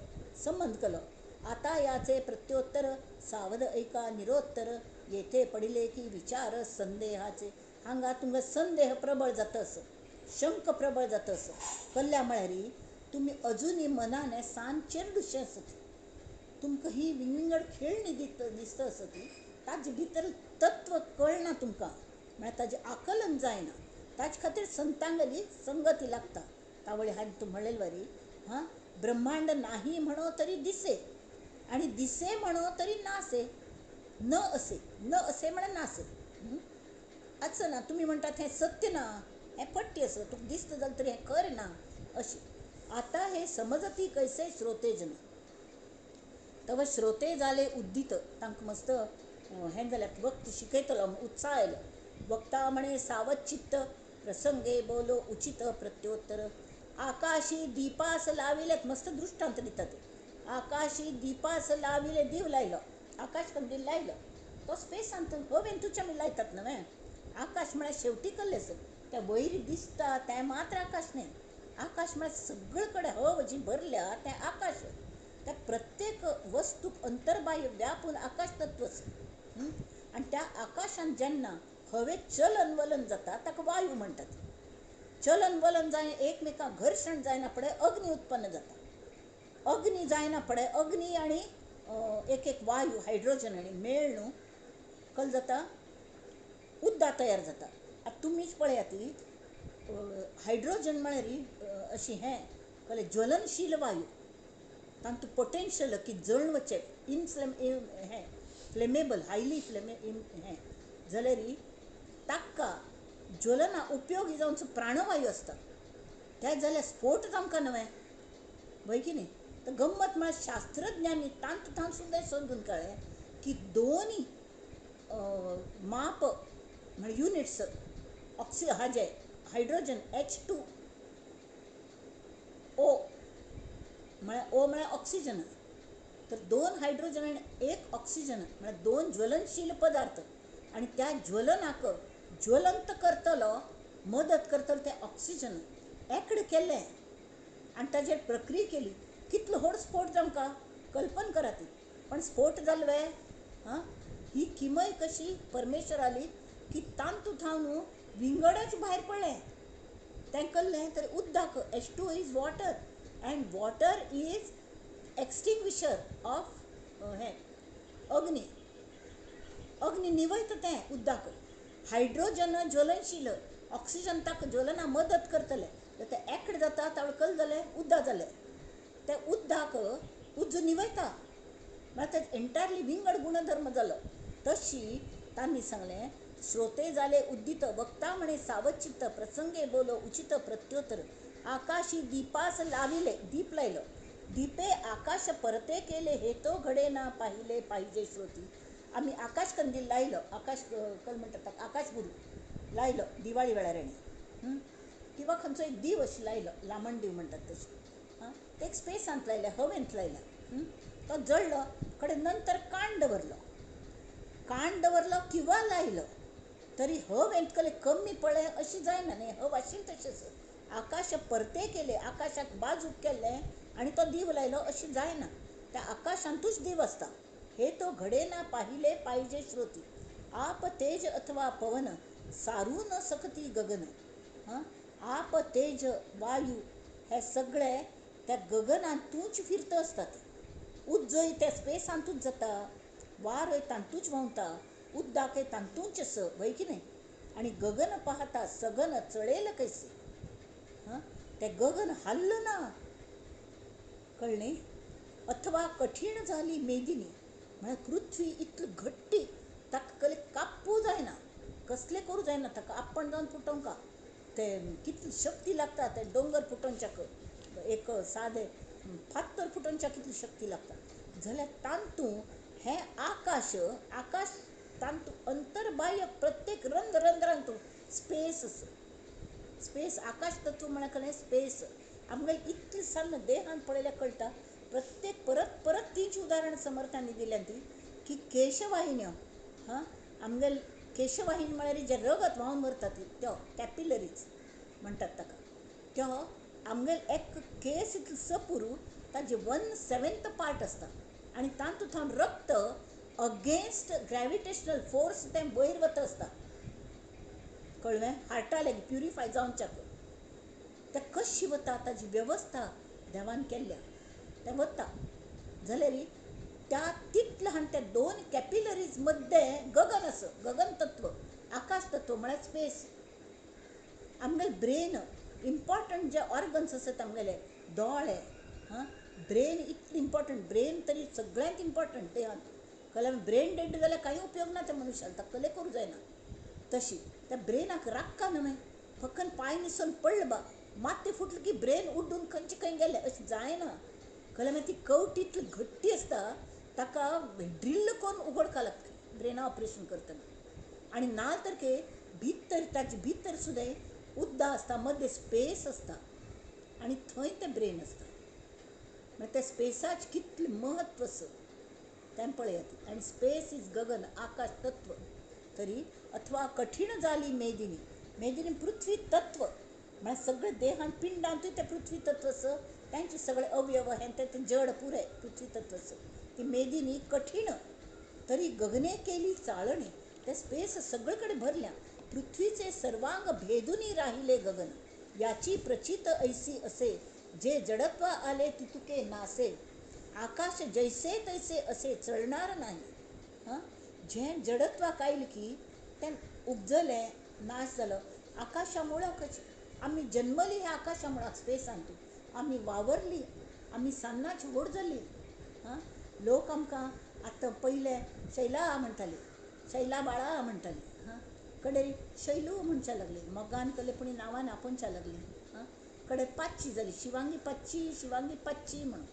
संबंध केलो. आता याचे प्रत्योत्तर सावध ऐका निरोत्तर येथे पडिले की विचार संदेहाचे. हांगा तुमकां संदेह प्रबळ जातस शंक प्रबळ जातस कल्ल्या म्हळ्यार तुम्ही अजूनही मनाने सांचेर दुशें आसत. तुमकां ही विंगड खेळणी दिसता आसत ताजे भितर तत्व कळना तुमकां म्हळ्यार ताजें आकलन जायना. ताचे खातीर संतांगली संगती लागता. तावळे हांवें तूं म्हणलें वरी हां ब्रह्मांड नाही म्हणो तरी दिसे आणि दिसे म्हणो तरी नासे. न असे म्हळ्यार नासे असं ना. तुम्ही म्हणटात हें सत्य ना हें पट्टी असं तुका दिसता जाल्यार तरी हें खरें ना अशी. आता हे समजती कैसे श्रोते जन. तव श्रोते जाले उद्दीत तांकां मस्त हें जाल्यार वक्त शिकयतलो उत्साह आयलो. वक्ता म्हणे सावध चित्त प्रसंगे बोलो उचित प्रत्योत्तर. आकाशी दिपास लाविलेत मस्त दृष्टांत दितात. आकाशी दिपास लाविले दिव लायलो आकाश कंदील लायलो तो स्पेसांत हवेन तुच्या आमी लायतात न्हय. आकाश म्हळ्यार शेवटी कल्लेस त्या वयर दिसता तें मात्र आकाश न्हय. आकाश म्हळ्यार सगळे कडेन हव जी भरल्या तें आकाश. त्या प्रत्येक वस्तूक अंतर्बाह्य व्यापून आकाश तत्वच आणि त्या आकाशान जेन्ना हवेत चलन वलन जाता ताका वायू म्हणटात. चलन वलन जायन एकमेकांक घर्षण जायना फुडें अग्नी उत्पन्न जाता. अग्नी जायना फुडें अग्नी आणि एक वायू हायड्रोजन आणि मेळ न्हू कल जाता उद्दा तयार जाता. आतां तुमीच पळयात हायड्रोजन म्हळ्यार अशी हें कळ्ळें ज्वलनशील वायू तातूंत पोटेन्शियल की जळून वचचें हें फ्लेमेबल हायली हें जाल्यार ताका ज्वलना उपयोगी जावनचो प्राणवायू आसता ते जाल्यार स्फोट जावंक न्हय वय की न्ही. तर गंमत म्हळ्यार शास्त्रज्ञांनी तांत सुद्दां समजून कळ्ळें की दोनी माप म्हळ्यार युनिट्स हाजे हायड्रोजन H2O म्हळ्यार O म्हळ्यार ऑक्सिजन. तर 2 हायड्रोजन आणि 1 ऑक्सिजन म्हळ्यार 2 ज्वलनशील पदार्थ आणि त्या ज्वलनाक ज्वलंत करतलो मदत करतलो तें ऑक्सिजन एकड केल्लें आणि ताजेर प्रक्रिया केली. कितलो व्हड स्फोट जावंका कल्पन करा ती. पण स्फोट जालो वे हां ही किमय कशी परमेश्वराली की तांतूंत हांव न्हू विंगडच भायर पडलें तें कल्लें. तर उदक H2O is water and water is extinguisher of हें अग्नी निवयता तें उदक. हायड्रोजन ज्वलनशील ऑक्सिजन ताका ज्वलना मदत करतले तर ते एकड जाता तावळे कल जाले उद्दा जाले ते उद्दाक उज्ज निवयता म्हळ्यार ते एंटायरली विंगड गुणधर्म जालो तशी तांणी सांगलें श्रोते जाले उद्दित वक्ता म्हणे सावचित्त प्रसंगे बोलो उचित प्रत्युत्तर आकाशी दीपास लाविले दीप लायलो दीपे आकाश परते केले हे तो घडे ना पाहिले पाहिजे श्रोती आम्ही आकाश कंदील लायलो आकाश कल म्हणटात आकाशबुरू लायलो दिवाळी वेळार हेणी किंवा खंयचो एक दीव अशी लायलो लामण दीव म्हणटात तशी ते एक स्पेसांत लायले हवेंत लायला तो जळलो कडेन नंतर कांड दवरलो किंवा लायलो तरी हव एंतकले कमी पडले अशी जायना न्ही हव आशिल्ली तशेंच आकाश परते केले आकाशाक बाजूक केले आणि तो दीव लायलो अशी जायना त्या आकाशांतूच दीव असता हे तो घडेना पाहिले पाहिजे श्रोती आप तेज अथवा पवन सारू न सकती गगन आप तेज वायू हे सगळे त्या गगनांतूच फिरत असतात उज्जय त्या स्पेसांतूच जाता वार तांतूच व्हांवता उद्दाके तांतूच वय की नाही आणि गगन पाहता सगन चळेल कैसे ते गगन हल्लं ना कळणे अथवा कठीण झाली मेदिनी म्हळ्यार पृथ्वी इतली घट्टी ताका कले कापू जायना कसले करूं जायना ताका आपण जावन फुटोवंका ते कितली शक्ती लागता ते डोंगर फुटोवच्याक एक सादे फात्तर फुटोवच्याक कितली शक्ती लागता जाल्यार तांतू हे आकाश तांतू अंतर्बाह्य प्रत्येक रंध्रांतू स्पेस आकाश तत्व म्हळ्यार स्पेस आमगे इतली सन्न देहान पळयल्यार कळटा प्रत्येक परत तीच उदाहरण समर्थांनी दिल्यान ती की केशवाहिन्यो आमगे केशवाहिनी म्हळ्यार जे रगत व्हांवन व्हरतात त्यो कॅपिलरीज म्हणटात ताका त्यो आमगे एक केस इतलो सपुरू ताजे 1/7 पार्ट आसता आणि तांतू थावन रक्त अगेन्स्ट ग्रॅविटेशनल फोर्स ते वयर वता आसता कळ्ळें हार्टा लेगीत प्युरिफाय जावच्याक ते कशी वता ताजी वेवस्था देवान केल्ल्या ते वता जाल्यार त्या तितले हाण त्या 2 कॅपिलरीज मध्ये गगन तत्व आकाश तत्व म्हळ्यार स्पेस आमगे ब्रेन इम्पॉर्टंट जे ऑर्गन्स आसात आमगेले दोळे ब्रेन इतली इम्पॉर्टंट ब्रेन तरी सगळ्यांत इम्पॉर्टंट देहांत कळ्ळें ब्रेन डेड जाल्यार कांय उपयोग ना त्या मनशाक ताका कले करूं जायना तशी त्या ब्रेनाक राक्का न्हय फकत पांय निसून पडलं बा माती फुटली की ब्रेन उड्डून खंयचे खंय गेले अशें जायना कळ्ळें मागीर ती कवटी इतली घट्टी आसता ताका ड्रिल्ल करून उगडका लागता ब्रेना ऑपरेशन करतना आणि ना तर ताचे भितर सुद्दां उद्दा आसता मध्य स्पेस आसता आणि थंय तें ब्रेन आसता मागीर त्या स्पेसाचें कितलें महत्व आसा तें पळयात आणि स्पेस इज गगन आकाश तत्व तरी अथवा कठीण जाली मेदिनी पृथ्वी तत्व म्हळ्यार सगळे देहांत पिंडांतूय ते पृथ्वी तत्व आसा तांचे सगळे अवयव हे ते जड पुरे पृथ्वी तत्व आसा ती मेदिनी कठीण तरी गगने केली चाळणी ते स्पेस सगळे कडेन भरल्या पृथ्वीचे सर्वांग भेदूनी राहिले गगन याची प्रचित ऐसी असे जे जडत्व आले तितुके नासे आकाश जैसे तैसे असे चळणार नाही जे जडत्वाक आयले की ते उपजले नाश जालो आकाशामुळं कशी आम्ही जन्मली ह्या आकाशामुळं स्पेसांतू आम्ही वावरली आम्ही सान्नाची व्हड जाली लोक आमकां आतां पयले शैला म्हणटाली शैला बाळा म्हणटाली कडेन शैलू म्हणच्या लागली मोगान कलेपणी नांवान आपोवच्या लागली कडेन पाच्ची जाली शिवांगी पाच्ची म्हणून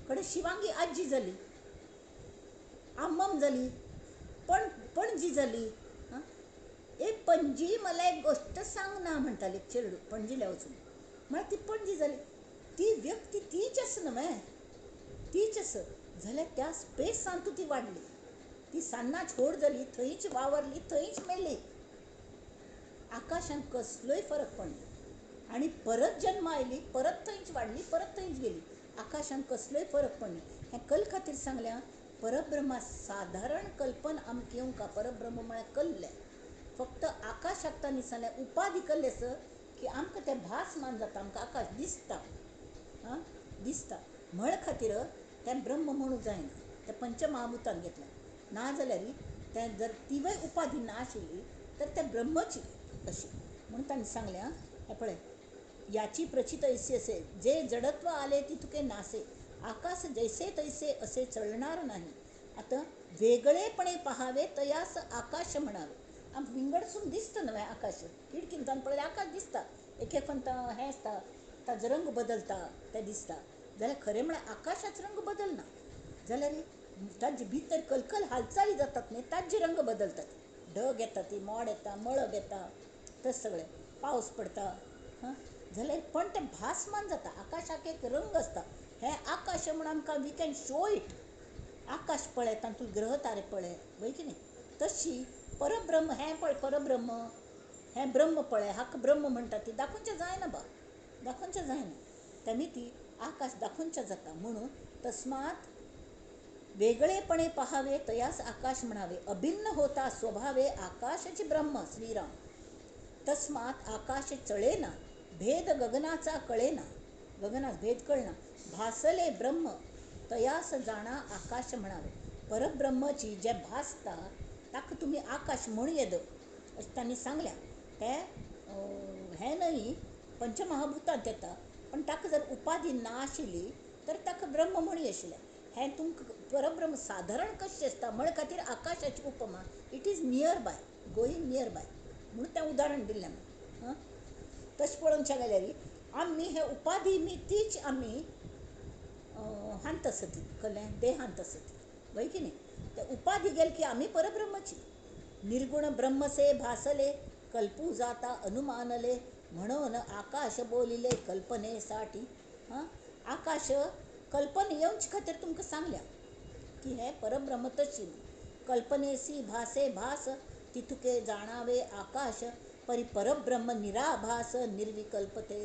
कडेन शिवांगी आजी जाली आम्मम जाली पणजी जाली ए पणजी मला एक गोष्ट सांग ना म्हणटाली चेडू पणजीला वचून म्हळ्यार ती पणजी जाली ती व्यक्ती तीच आसा न्हय तीच आसा जाल्यार त्या स्पेसांतू ती वाडली ती सान्नाच व्हड जाली थंयच वावरली थंयच मेली आकाशान कसलोय फरक पडना आणि परत जन्म आयली परत थंयच वाडली परत थंयच गेली आकाशान कसलोय फरक पडना हें कल खातीर सांगल्या परब्रह्मा साधारण कल्पन आमकां येवंका परब्रह्म म्हळ्यार कल्ले फक्त आकाशाक तांणी सांगलें उपाधी कल्ले आसा की आमकां तें भासमान जाता आमकां आकाश दिसता म्हळ खातीर तें ब्रह्म म्हणूं जायना तें पंचमहाभुतान घेतलें ना जाल्यार तें जर तिवय उपाधी ना आशिल्ली तर तें ब्रह्मची अशी म्हणून तांणी सांगलें हे पळय याची प्रचित ऐसी असे जे जडत्व आले ती तुके नासे आकाश जैसे तैसे असे चळणार नाही. आता वेगळेपणे पहावे तयास आकाश म्हणावे. विंगडसून दिसतं नव्हे आकाश खिडकीन पळयल्यार आकाश दिसता एक एक फंत हें आसता ताजो रंग बदलता तें दिसता जाल्यार खरें म्हळ्यार आकाशाचो रंग बदलना जाल्यार ताजे भितर कलकल हालचाली जातात न्ही ताजे रंग बदलतात ढग येता ती मोड येता मळब येता तस सगळें पावस पडटा हां जाल्यार पण तें भासमान जाता आकाशाक एक रंग आसता हें आकाश म्हणून आमकां वी कॅन शो इट आकाश पळय तातूंत ग्रह तारे पळय वय की न्ही तशी परब्रह्म हें पळय परब्रह्म हें ब्रह्म पळय हाका ब्रह्म म्हणटा ती दाखोवचें जायना बा दाखोवचें जायना तेमी ती आकाश दाखोवचें जाता म्हणून तस्मात वेगळेपणे पहावे तयास आकाश म्हणावे अभिन्न होता स्वभावे आकाशाची ब्रह्म श्रीराम तस्मात आकाश चळेना भेद गगनाचा कळेना गगनात भेद कळना भासले ब्रह्म तयास जाणा आकाश म्हणावे परब्रह्मची जे भासता ताका तुम्ही आकाश म्हणू येद अशें तांणी सांगल्या ते हें न्हय पंचमहाभुतांत येता पण ताका जर उपाधी ना आशिल्ली तर ताका ब्रह्म म्हणू आशिल्लें हें तुमकां परब्रह्म साधारण कशें आसता म्हण खातीर आकाशाची उपमा it is near by going near by म्हणून तें उदाहरण दिल्लें हां तशें पळोवचें गेल्यार आमी हे उपाधी मी तीच आमी हांत आसती कळ्ळें देहांत आसती वय की न्ही ते उपाधी गेल की आमी परब्रह्मची निर्गुण ब्रह्मसे भासले कल्पू जाता अनुमानले म्हणून आकाश बोलिले कल्पनेसाठी हां आकाश कल्पने येवचे खातीर तुमकां सांगल्या की हे परब्रह्म तशी कल्पनेसी भासे भास तितुके जाणावे आकाश परी परब्रह्म निराभास निर्विकल्पते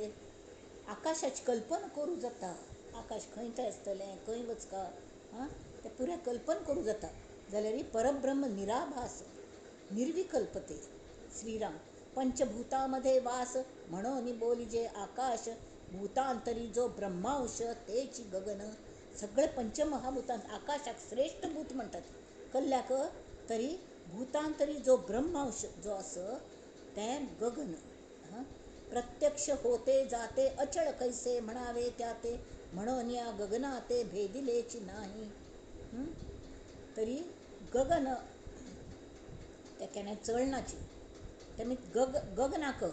आकाशाची कल्पना करूं जाता आकाश खंय थंय आसतलें खंय वचका हां तें पुरें कल्पना करूं जाता जाल्यार परब्रह्म निराभास निर्विकल्पते श्रीराम पंचभूतामध्ये वास म्हणून बोलिजे आकाश भूतांतरी जो ब्रह्मांश तेची गगन सगळे पंचमहाभूतांत आकाशाक श्रेष्ठ भूत म्हणटात कल्ल्याक तरी भूतांतरी जो ब्रह्मांश जो आसा तें गगन हां प्रत्यक्ष होते जाते अचळ कैसे म्हणावे त्या ते म्हणून या गगना ते भेदिलेची नाही तरी गगन त्या केन्ना चळनाची तेमी गगनाक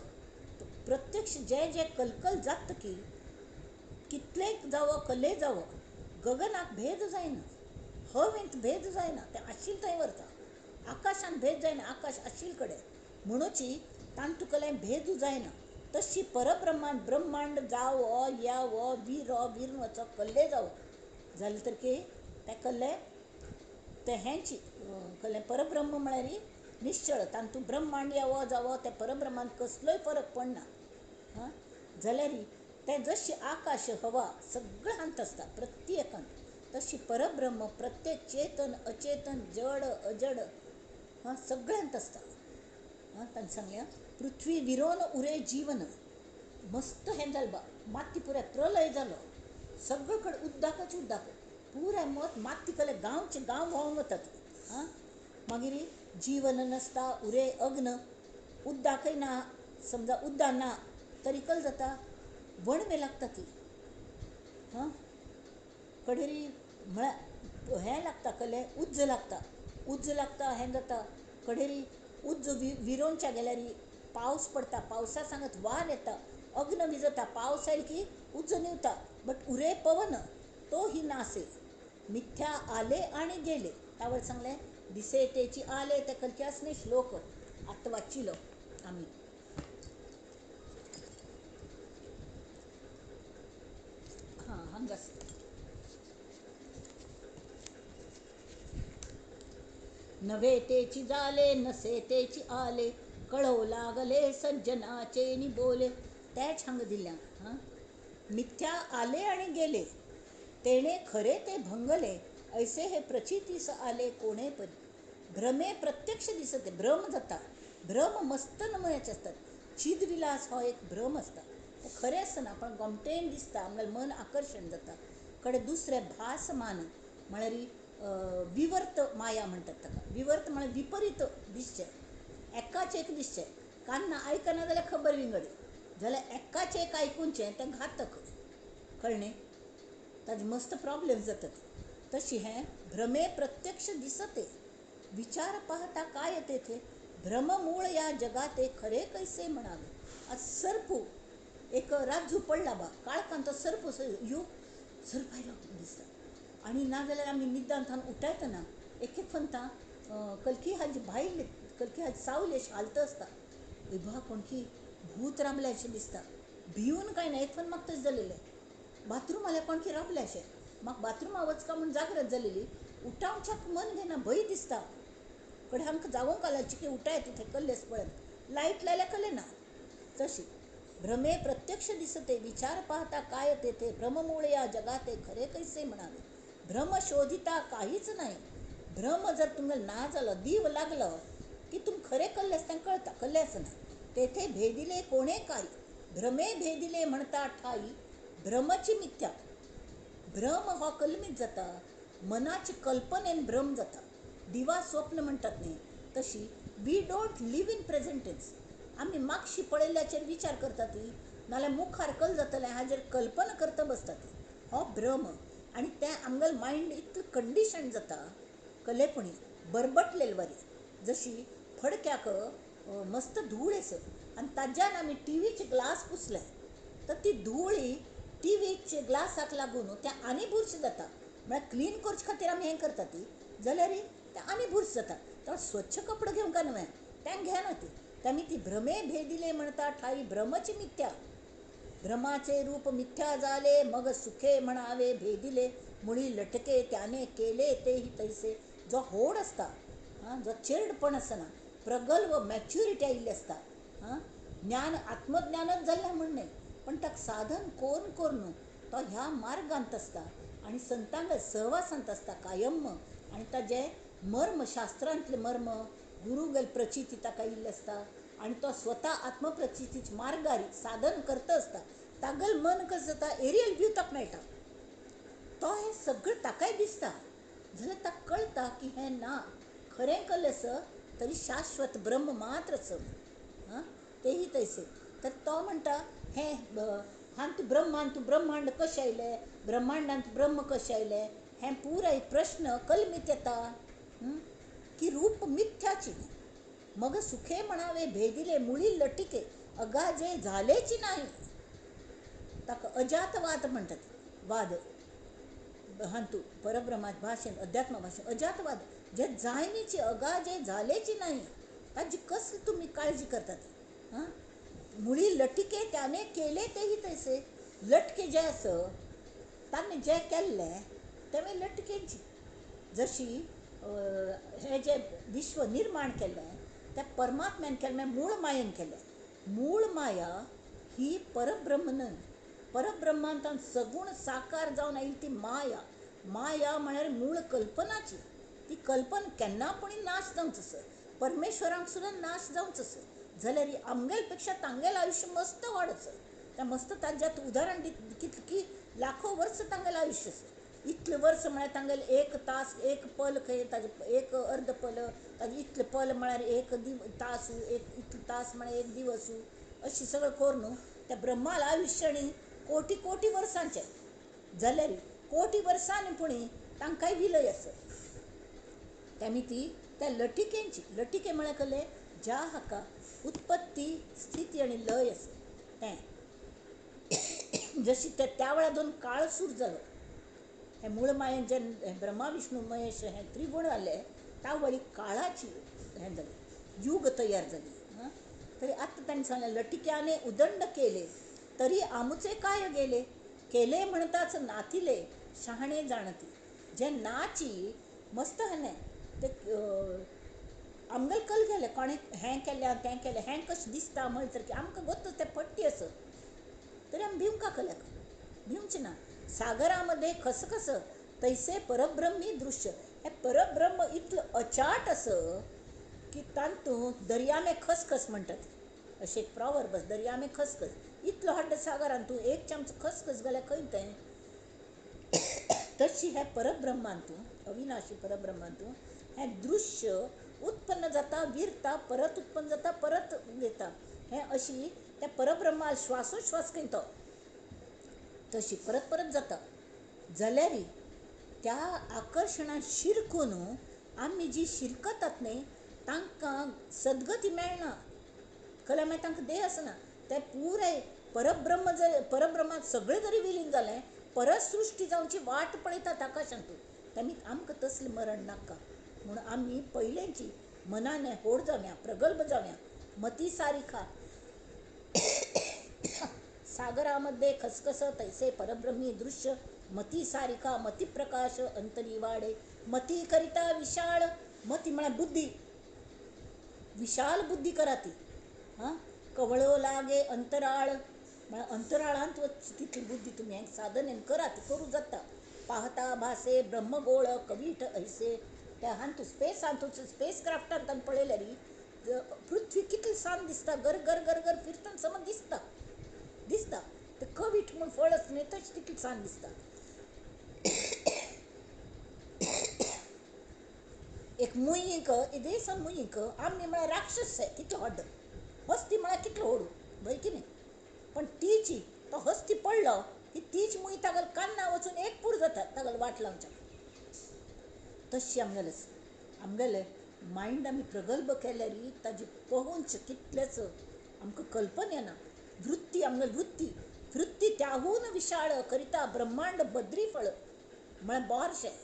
प्रत्यक्ष जे जे कलकल जाता की कितलेय जावो कल्ले जावो गगनाक भेद जायना हवेंत भेद जायना तें आशिल्लें थंय व्हरता आकाशान भेद जायना आकाश आशिल्ले कडेन म्हणूची तांत तुका भेदू जायना तशी परब्रह्मान ब्रह्मांड जावो यावो विरून वचो कल्ले जावो जाल्यार तर की तें कल्लें तें हेंची कल्लें परब्रह्म म्हळ्यार निश्चळ तांतूं ब्रह्मांड यावो जावो त्या परब्रह्मान कसलोय फरक पडना हां जाल्यार तें जशी आकाश हवा सगळ्या हांत आसता प्रत्येकांत तशी परब्रह्म प्रत्येक चेतन अचेतन जड अजड हां सगळ्यांत आसता हां तांणी सांगल्या पृथ्वी विरोन उरे जीवन मस्त हें जालें बा माती पुराय प्रलय जालो सगळे कडेन उद्दाकच उद्दाक पुराय माती कले गांवचे गांव व्हांवून वतात हां मागीर जीवन नसता उरे अग्न उद्दाकय ना समजा उद्दा ना तरी कल जाता वणवे लागता ती हां कडेरी म्हळ्यार हें लागता कले उज्ज लागता हें जाता कडेरी उज्ज विरोवच्या गेल्यार पावस पडटा पावसा सांगत वार येता अग्न विजता पावस आयलो की उज्ज निवता बट उरे पवन तो ही नासे मिथ्या आले आणि गेले त्यावर सांगले दिसे तेची आले ते कलक्यासने श्लोक आत्ता वाचिलो आम्ही हां हंगास नवे तेची जाले नसे तेची आले कळव लागले सज्जनाचे नि बोले त्याच हंग दिल्या हां मिथ्या आले आणि गेले तेणे खरे ते भंगले ऐसे हे प्रचितीस आले कोणे परी भ्रमे प्रत्यक्ष दिसते भ्रम जाता भ्रम मस्त नमुन्याचे असतात चिदविलास हो एक भ्रम असता ते खरें आसना पण गमतेन दिसता आमगेलें मन आकर्शण जाता कडे दुसरे भासमान म्हळ्यार विवर्त माया म्हणटात ताका विवर्त म्हळ्यार विपरीत दिसचें एकाच एक दिसचें कान्ना आयकना जाल्यार खबर विंगड जाल्यार एकाचें एक आयकूनचें तें घातक कळ्ळें. ताजे मस्त प्रॉब्लेम जातात. तशी हें भ्रमे प्रत्यक्ष दिसते, विचार पाहता काय येते थे, भ्रममूळ या जगात एक खरे कैसे म्हणावे. आज सर्प एक रात पडला बा काळखान, तो सर्प यू सर्प आयलो दिसता. आणि नाजाल्यार आमी निद्दान थान उठायतना एक एक फंता कलकी हाजी भायले कलकी हाजी सावली अशी हालत आसता. बा कोणकी भूत राबलें अशें दिसता. भिवून काय ना, एक फन म्हाका तशें जालेलें. बाथरूम आल्या कोणकी राबलें अशें. म्हाका बाथरुमा वचका म्हूण जागृत जालेली. उठावच्याक मन घेना, भंय दिसता. कडेन आमकां जावंक आला चिके उठाय तिथे कल्लेस पळत लाईट लायल्या कले ना. तशी भ्रमे प्रत्यक्ष दिसते, विचार पाहता काय तेथे, भ्रममुळे या जगात खरे कैसे म्हणावे. भ्रम शोधिता काहीच नाही. भ्रम जर तुम्हाला ना झालं, दीव लागलं की तुम खरे कल्लेस तें कळता, कल्लेच ना. तेथे भेदिले कोणे काय, भ्रमे भेदिले म्हणता ठाई, भ्रमची मिथ्या. भ्रम हो कलमीत जाता, मनाची कल्पनेन भ्रम जाता. दिवा स्वप्न म्हणतात न्ही तशी we don't live in present tense. आमी मागशी पळयल्ल्याचेर विचार करतात नाल्यार मुखार कल जातलें हाजेर कल्पना करता बसतात. हो भ्रम. आणि तें आमगेल मायंड इतलें कंडिशन जाता कलेपणी बरबटलेल वरी. जशी फडक्याक मस्त धूळ येस आनी ताज्यान आमी टीव्हीचे ग्लास पुसले तर ती धूळ ही टीव्हीचे ग्लासाक लागून तें आनी बुरशें जाता. म्हळ्यार क्लीन करचे खातीर आमी हें करता ती जाल्यार तें आनी बुरशें जाता. तर स्वच्छ कपडे घेवंक न्हय तें घेना ती. त्यामी ती भ्रमे भेदिले म्हणता ठाई, भ्रमची मिथ्या. भ्रमाचे रूप मिथ्या झाले, मग सुखे म्हणावे भेदिले. मुळी लटके त्याने केले तेही तैसे. जो होड असता, जो चिरडपण असना, प्रगल्भ मॅच्युरिटी आयिल्ली असता, ज्ञान आत्मज्ञानच जाल्लें म्हणणे पण ताका साधन कोण करून तो ह्या मार्गांत असता आणि संतांगे सहवासांत असता कायम. आणि ताजे मर्म शास्त्रांतले मर्म गुरुगेल प्रचिती ताका इल्ले असता आणि तो स्वता आत्मप्रचितीचे मार्गारी साधन करता असता. तागल मन कसं जाता, एरियल व्यू ताका मेळटा. तो हें सगळं ताकाय दिसता जाल्यार ताका कळटा की हें ना, खरें कलेस तरी शाश्वत ब्रह्म मात्रच. तेही तैसे. तर तो म्हणटा हें तूं ब्रह्मांड कशें आयलें, ब्रह्मांडांत ब्रह्म कशें आयलें, हें पुराय प्रश्न कलमीत येता की रूप मिथ्याची. मग सुखे म्हणावे भेदिले, मुळी लटिके अगाजे झालेची नाही. ताका अजातवाद म्हणटात. वाद हांतू परब्रह्माच्या भाशेन अध्यात्म भाशेन अजातवाद जे जायनीची अगाजे झालेची नाही. ताजी कसली तुम्ही काळजी करतात. मुळी लटिके त्याने केले तेही तैसे. लटके जे आस ताणे जे केल्लें तें लटकेंची. जशी हें जे विश्व निर्माण केल्लें तें परमात्म्यान केल्लें, मूळ मायेन केल्लें. मूळ माया ही परब्रह्म न्हय. परब्रह्मांतान सगूण साकार जावन आयिल्ली ती माया. माया म्हळ्यार मूळ कल्पनाची. ती कल्पना केन्नापुणी नाश जावंच आस. परमेश्वरांक सुद्दां नाश जावंच आस जाल्यार आमगेल पेक्षा तांगेल आयुश्य मस्त वाडच. तें मस्त ताज्यात उदाहरण कितकी लाखो वर्स तांगेल आयुश्य आस. इतले वर्स म्हळ्यार तांगेल एक तास एक पल खंय, ताजे एक अर्द पल, ताजे इतले पल म्हळ्यार एक तास, एक इतले तास म्हळ्यार एक दिवस, अशी सगळं कोर न्हू. त्या ब्रह्माल आयुश्य आनी कोटी कोटी वर्सांचें जाल्यार कोटी वर्सांनी पुणी तांकांय विलय आस. तेमी ती त्या लटिकेंची. लटिके म्हळ्यार कले ज्या हाका उत्पत्ती स्थिती आनी लय आस तें. जशी त्या वेळा दोन काळसूर जालो. हें मूळ मायेन जे ब्रह्मा विष्णू महेश हें त्रिगुण जाले त्या वेळी काळाची हें जाली, युग तयार जाली. तरी आत्तां ताणें सांगलें लटिक्याने उदंड केले तरी आमुचे काय गेले, केले म्हणताच नाथिले शहाणे जाणती. जे नाची मस्त हां ते आमगेल कल गेले कोणें हें केलें तें केलें हें कशें दिसता म्हळ्ळें तर आमकां गोत्तूच तें पट्टी आस तरी आमी भिवंक कल्याक भिवचें ना. सागरामध्ये खसखस तैसे परब्रह्मी दृश्य. हें परब्रह्म इतलं अचाट आस की तांतूं दर्या में खसखस म्हणटात. अशें एक प्रॉवर्ब आसा, दर्या में खसखस. इतलो हाड्ड सागरांत तूं एक चमचो खसखस घाल्यार खंय तें. तशी हें परब्रह्मांतूं, अविनाशी परब्रह्मांतूं हें दृश्य उत्पन्न जाता, विरता, परत उत्पन्न जाता, परत येता. हे अशी त्या परब्रह्माला श्वासोश्वास घेतो तशी परत परत जाता. जाल्यार त्या आकर्शणात शिरकून आमी जी शिरकतात न्ही तांकां सद्गती मेळना. कळ्ळें? मागीर तांकां देह आसना. ते पुराय परब्रह्मांत सगळें जरी विलीन जालें, परत सृश्टी जावची वाट पळयतात आकाशांतून. तेमी आमकां तसलें मरण नाका म्हणून आमी पयलेंची मनान होड जावया, प्रगल्भ जावया. मती सारिका सागरामध्ये खसखस तैसे परब्रह्मी दृश्य, मती सारिका मती प्रकाश अंतरी वाडे. मती करिता विशाळ, मती म्हळ्यार बुद्धी, विशाल बुद्धी करा ती. हां, कवळो लागे अंतराळ, म्हळ्यार अंतराळांत वच तितली बुद्धी तुमी हें साधन करा, ती करूं जाता. पाहता भासे ब्रह्मगोळ कवीठ ऐसे. त्या हांतू स्पेस क्राफ्टांत पळयल्यार पृथ्वी कितली सान दिसता, गर गर गर गर फिरतना समज दिसता दिसता. ते कवीठ म्हूण फळ आसता न्ही तशी तितली सान दिसता. एक मुयीक इदेसन मुयीक आमी म्हळ्यार राक्षस कितलो हड्ड, हस्ती म्हळ्यार कितलो होडू, भंय की न्ही. पण तीची तो हस्ती पडलो की तीच मुई तागेल कान्ना वचून एक पूर जाता तागेल वाट लावच्या. तशी आमगेले मायंड आमी प्रगल्भ केल्यार ताजी पहुंच कितलेच आमकां कल्पना येना. वृत्ती आमगेली वृत्ती त्याहून विशाळ करिता ब्रह्मांड बद्री फळ, म्हळ्यार बारशें.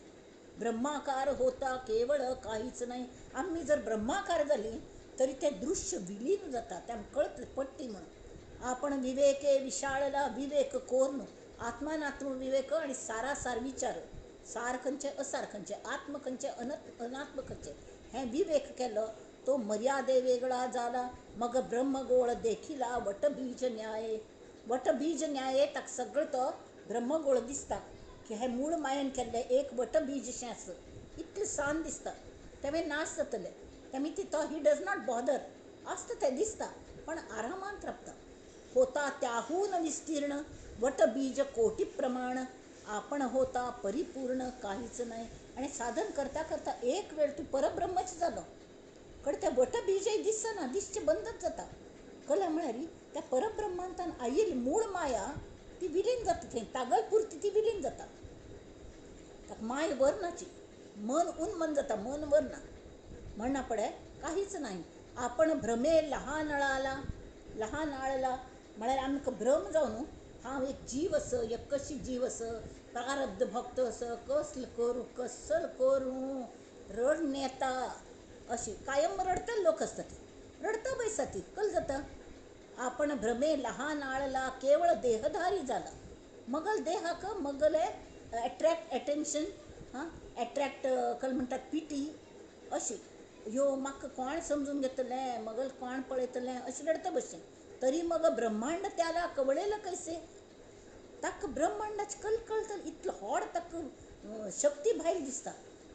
ब्रह्माकार होता केवळ काहीच नाही. आम्ही जर ब्रह्माकार झाली तरी ते दृश्य विलीन जाता. त्या कळत पट्टी म्हणून आपण विवेके विशाळला विवेक कोण, आत्मानात्म विवेक आणि सारासार विचार, सार खंयचे असार खंयचे, आत्म खंयचे अनात्म खंयचे, हे विवेक केलो तो मर्यादे वेगळा जाला. मग ब्रह्मगोळ देखिला वटबीज न्याय. वटबीज न्याय ताका सगळं तो ब्रह्मगोळ दिसता की हे मूळ मायेन केल्ले एक वटबीजशें आसा, इतलें सान दिसता. तेवे नाश जातले, तेमी ती तो ही डज नॉट बॉदर आसता, तें दिसता पण आरामांत रावता. होता त्याहून विस्तीर्ण वटबीज कोटी प्रमाण, आपण होता परिपूर्ण काहीच नाही. आणि साधन करता करता एक वेळ तू परब्रह्मच जालो कडे त्या वटबीजय दिसना, दिसचे बंदच जाता. कळ्ळें? म्हळ्यार त्या परब्रह्मांतान आयिल्ली मूळ माया ती विलीन जाता, थंय तागल पुरती ती विलीन जाता. ताका माय वर्णाची मन उन्मन जाता, मन वरना म्हणना पडे काहीच नाही. आपण भ्रमे लहान आळला म्हळ्यार आमकां भ्रम जावन हांव एक जीव आस, एक कशी जीव आस, प्रारब्ध भक्त आस, कसल करूं रडून येता अशी कायम रडते लोक असता ती रडता बैसा ती. कल जाता आपण भ्रमे लहान आळला केवळ देहधारी झाला. मगल देहाक मगले अट्रॅक्ट अटेन्शन, अट्रॅक्ट कल म्हणटात पिटी अशी, यो म्हाका कोण समजून घेतले, मगल कोण पळयतले अशें रडता बशेन. तरी मग ब्रह्मांड त्याला कवळेलं कैसे. ताका ब्रह्मांडाची कलकल इतलो व्हड ताका शक्ती भायर दिसता.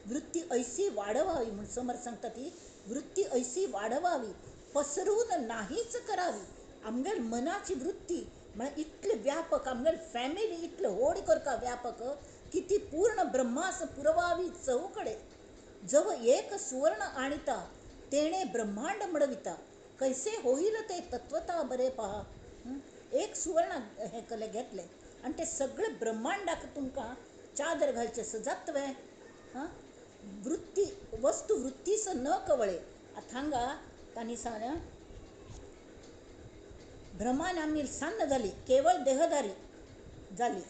वृत्ती ऐसी वाढवावी म्हणून समर सांगता ती वृत्ती ऐसी वाढवावी, पसरून नाहीच करावी. आमगेल मनाची वृत्ती म्हळ्यार इतले व्यापक, आमगेल फॅमिली इतले होड करता व्यापक की ती पूर्ण ब्रह्मास पुरवावी चौकडे. जव एक सुवर्ण आणिता तेणे ब्रह्मांड मडविता, कैसे होईल ते तत्वता बरे पहा. एक सुवर्ण हे कले घेतले आणि ते सगळे ब्रह्मांडाक तुमकां चादर घालचे सजात्वे. वृत्ती वस्तू वृत्तीस न कवळे. आता हांगा तांणी सांगलें भ्रमान आमी सान्न जाली, केवळ देहधारी जाली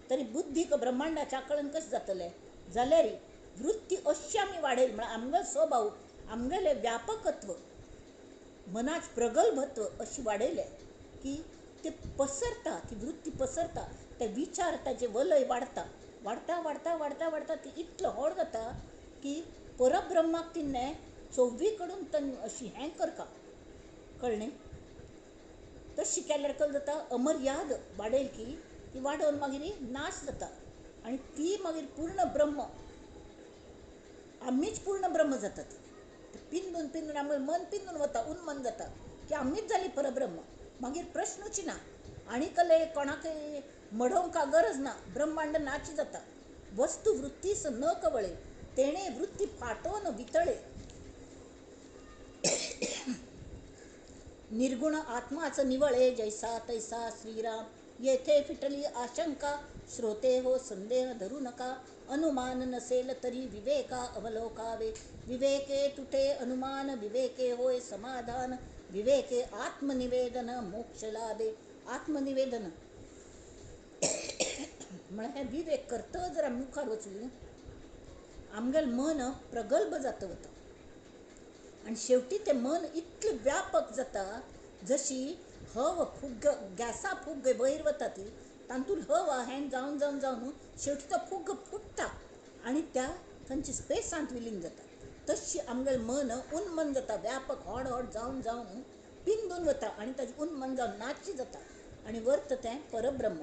तरी बुद्धीक ब्रह्मांडाच्या आकलन कशें जातलें. जाल्यार वृत्ती अशी आमी वाडयली म्हळ्यार आमगेलो स्वभाव, आमगेलें व्यापकत्व, मनाच प्रगल्भत्व अशी वाडयले की ते पसरता, ती वृत्ती पसरता, ते विचार ताजे वलय वाडता वाडता वाडता वाडता वाडता ती इतलो व्हड जाता की परब्रह्माक तिन्ने 24 कडून तन अशी हें करता. कळ्ळें? तशी केल्यार कल जाता अमर्याद वाडयली की ती वाडोवन मागीर नाश जाता आणि ती मागीर पूर्ण ब्रह्म, आमीच पूर्ण ब्रह्म जातात. पिंदून पिंदून आमगेलें मन पिंदून वता, उन्मन जाता की आमीच जाली परब्रह्म. मागीर प्रश्नूच ना, आनी कले कोणाकय मडोवंक गरज ना, ब्रह्मांड नाच जाता. वस्तू वृत्तीस न कवळे तेणे वृत्ती फाटोन वितळे. निर्गुण आत्माच निवळे जैसा तैसा श्रीराम. येथे फिटली आशंका श्रोते हो संदेह धरू नका. अनुमान नसेल तरी विवेका अवलोकावे. विवेके तुटे अनुमान विवेके होय समाधान. विवेके आत्मनिवेदन मोक्ष लाभे. आत्मनिवेदन म्हळ्यार विवेक करता जर आमी मुखार वचूं आमगेलें मन प्रगल्भ जाता वता आनी शेवटी तें मन इतलें व्यापक जाता जशी हवा फुग्ग गॅसा फुग्ग वयर वता ती तातूंत हवा हँग जावन जावन जावन शेवटी तो फुग्ग फुट्टा आनी त्या थंयची स्पेसांत विलीन जाता. तशी आमगेलें मन उन्मन जाता व्यापक हॉड हॉड जावन जावन पिंजून वता आनी ताजें उन्मन जावन नाची जाता आनी वर्त तें परब्रह्म.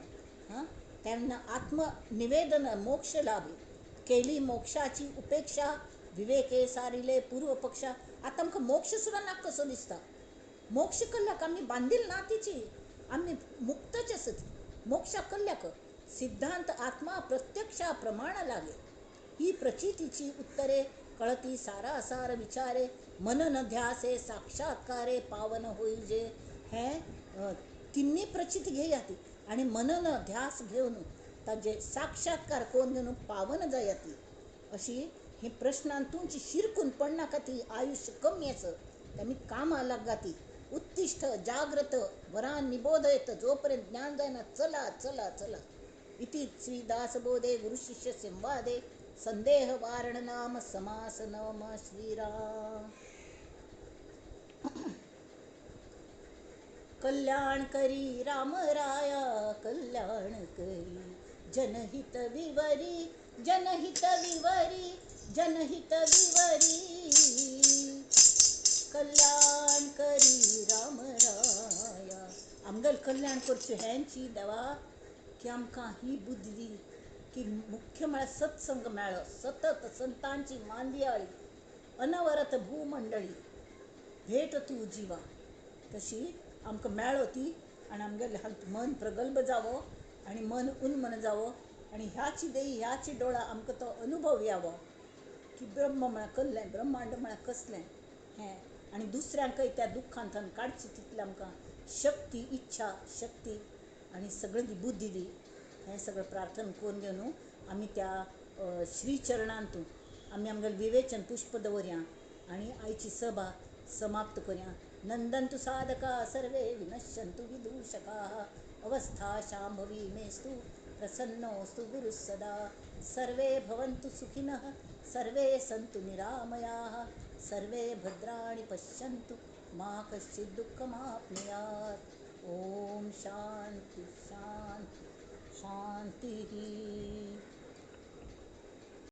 तेन्ना आत्मनिवेदन मोक्ष लाभी. केली मोक्षाची उपेक्षा विवेके सारिले पूर्व पक्षा. आतां आमकां मोक्ष सुद्दां ना कसो दिसता. मोक्ष कल्ल्याक आमी बांदिल ना तिची आमी मुक्तच आसत. मोक्षाक कल्ल्याक सिद्धांत आत्मा प्रत्यक्षा प्रमाण लागे. ही प्रचितीची उत्तरे कळती सारासार विचारे. मनन ध्यासे साक्षात्कारे पावन होईजे. हे तिन्ही प्रचिती घेयाती आनी मनन ध्यास घेवन ताजे साक्षात्कार कोण घेवन पावन जायाती. अशी ही प्रश्नान तुमची शिरकून पडनाका ती आयुष्य कमी आसत आमी कामां लागाती. उत्तिष्ठ जाग्रत वरान निबोधयत जोपर्यंत ज्ञान जायना चला चला चला. इति श्री दासबोधे गुरु शिष्य संवादे संदेह वारण नाम समास नम श्रीराम. कल्याण करी राम राया कल्याण करी जनहित विवरी जनहित विवरी जनहित विवरी. कल्याण करी राम राया. आमगेल कल्याण करचें हेंची देवा की आमकां ही बुद्धी दी की मुख्य म्हळ्यार सत्संग मेळ्ळो. सतत संतांची मांदियाळी अनवरत भूमंडळी भेट तूं जिवा तशी आमकां मेळ्ळो ती आनी आमगेलें मन प्रगल्भ जावो आनी मन उन्मन जावो आनी ह्याची देही ह्याची डोळा आमकां तो अनुभव यावो की ब्रह्म म्हळ्यार कल्लें ब्रह्मांड म्हळ्यार कसलें हें आनी दुसऱ्यांकय त्या दुख्खांतन काडची तितलें आमकां शक्ती इच्छा शक्ती आनी सगळी दी बुद्धी दी. हें सगळें प्रार्थना करून घेवन आमी त्या श्री चरणांतूं आमी आमगेलें विवेचन पुष्प दवरया आनी आयची सभा समाप्त करया. नंदन्तु साधका सर्वे विनश्यन्तु विदूषकाः. अवस्था शाम्भवी मेस्तु प्रसन्नोऽस्तु गुरुः सदा. सर्वे भवन्तु सुखिनः सर्वे सन्तु निरामयाः. सर्वे भद्राणि पश्यन्तु मा कश्चित् दुःखमाप्नुयात्. ॐ शान्ति शान्ति शान्तिः.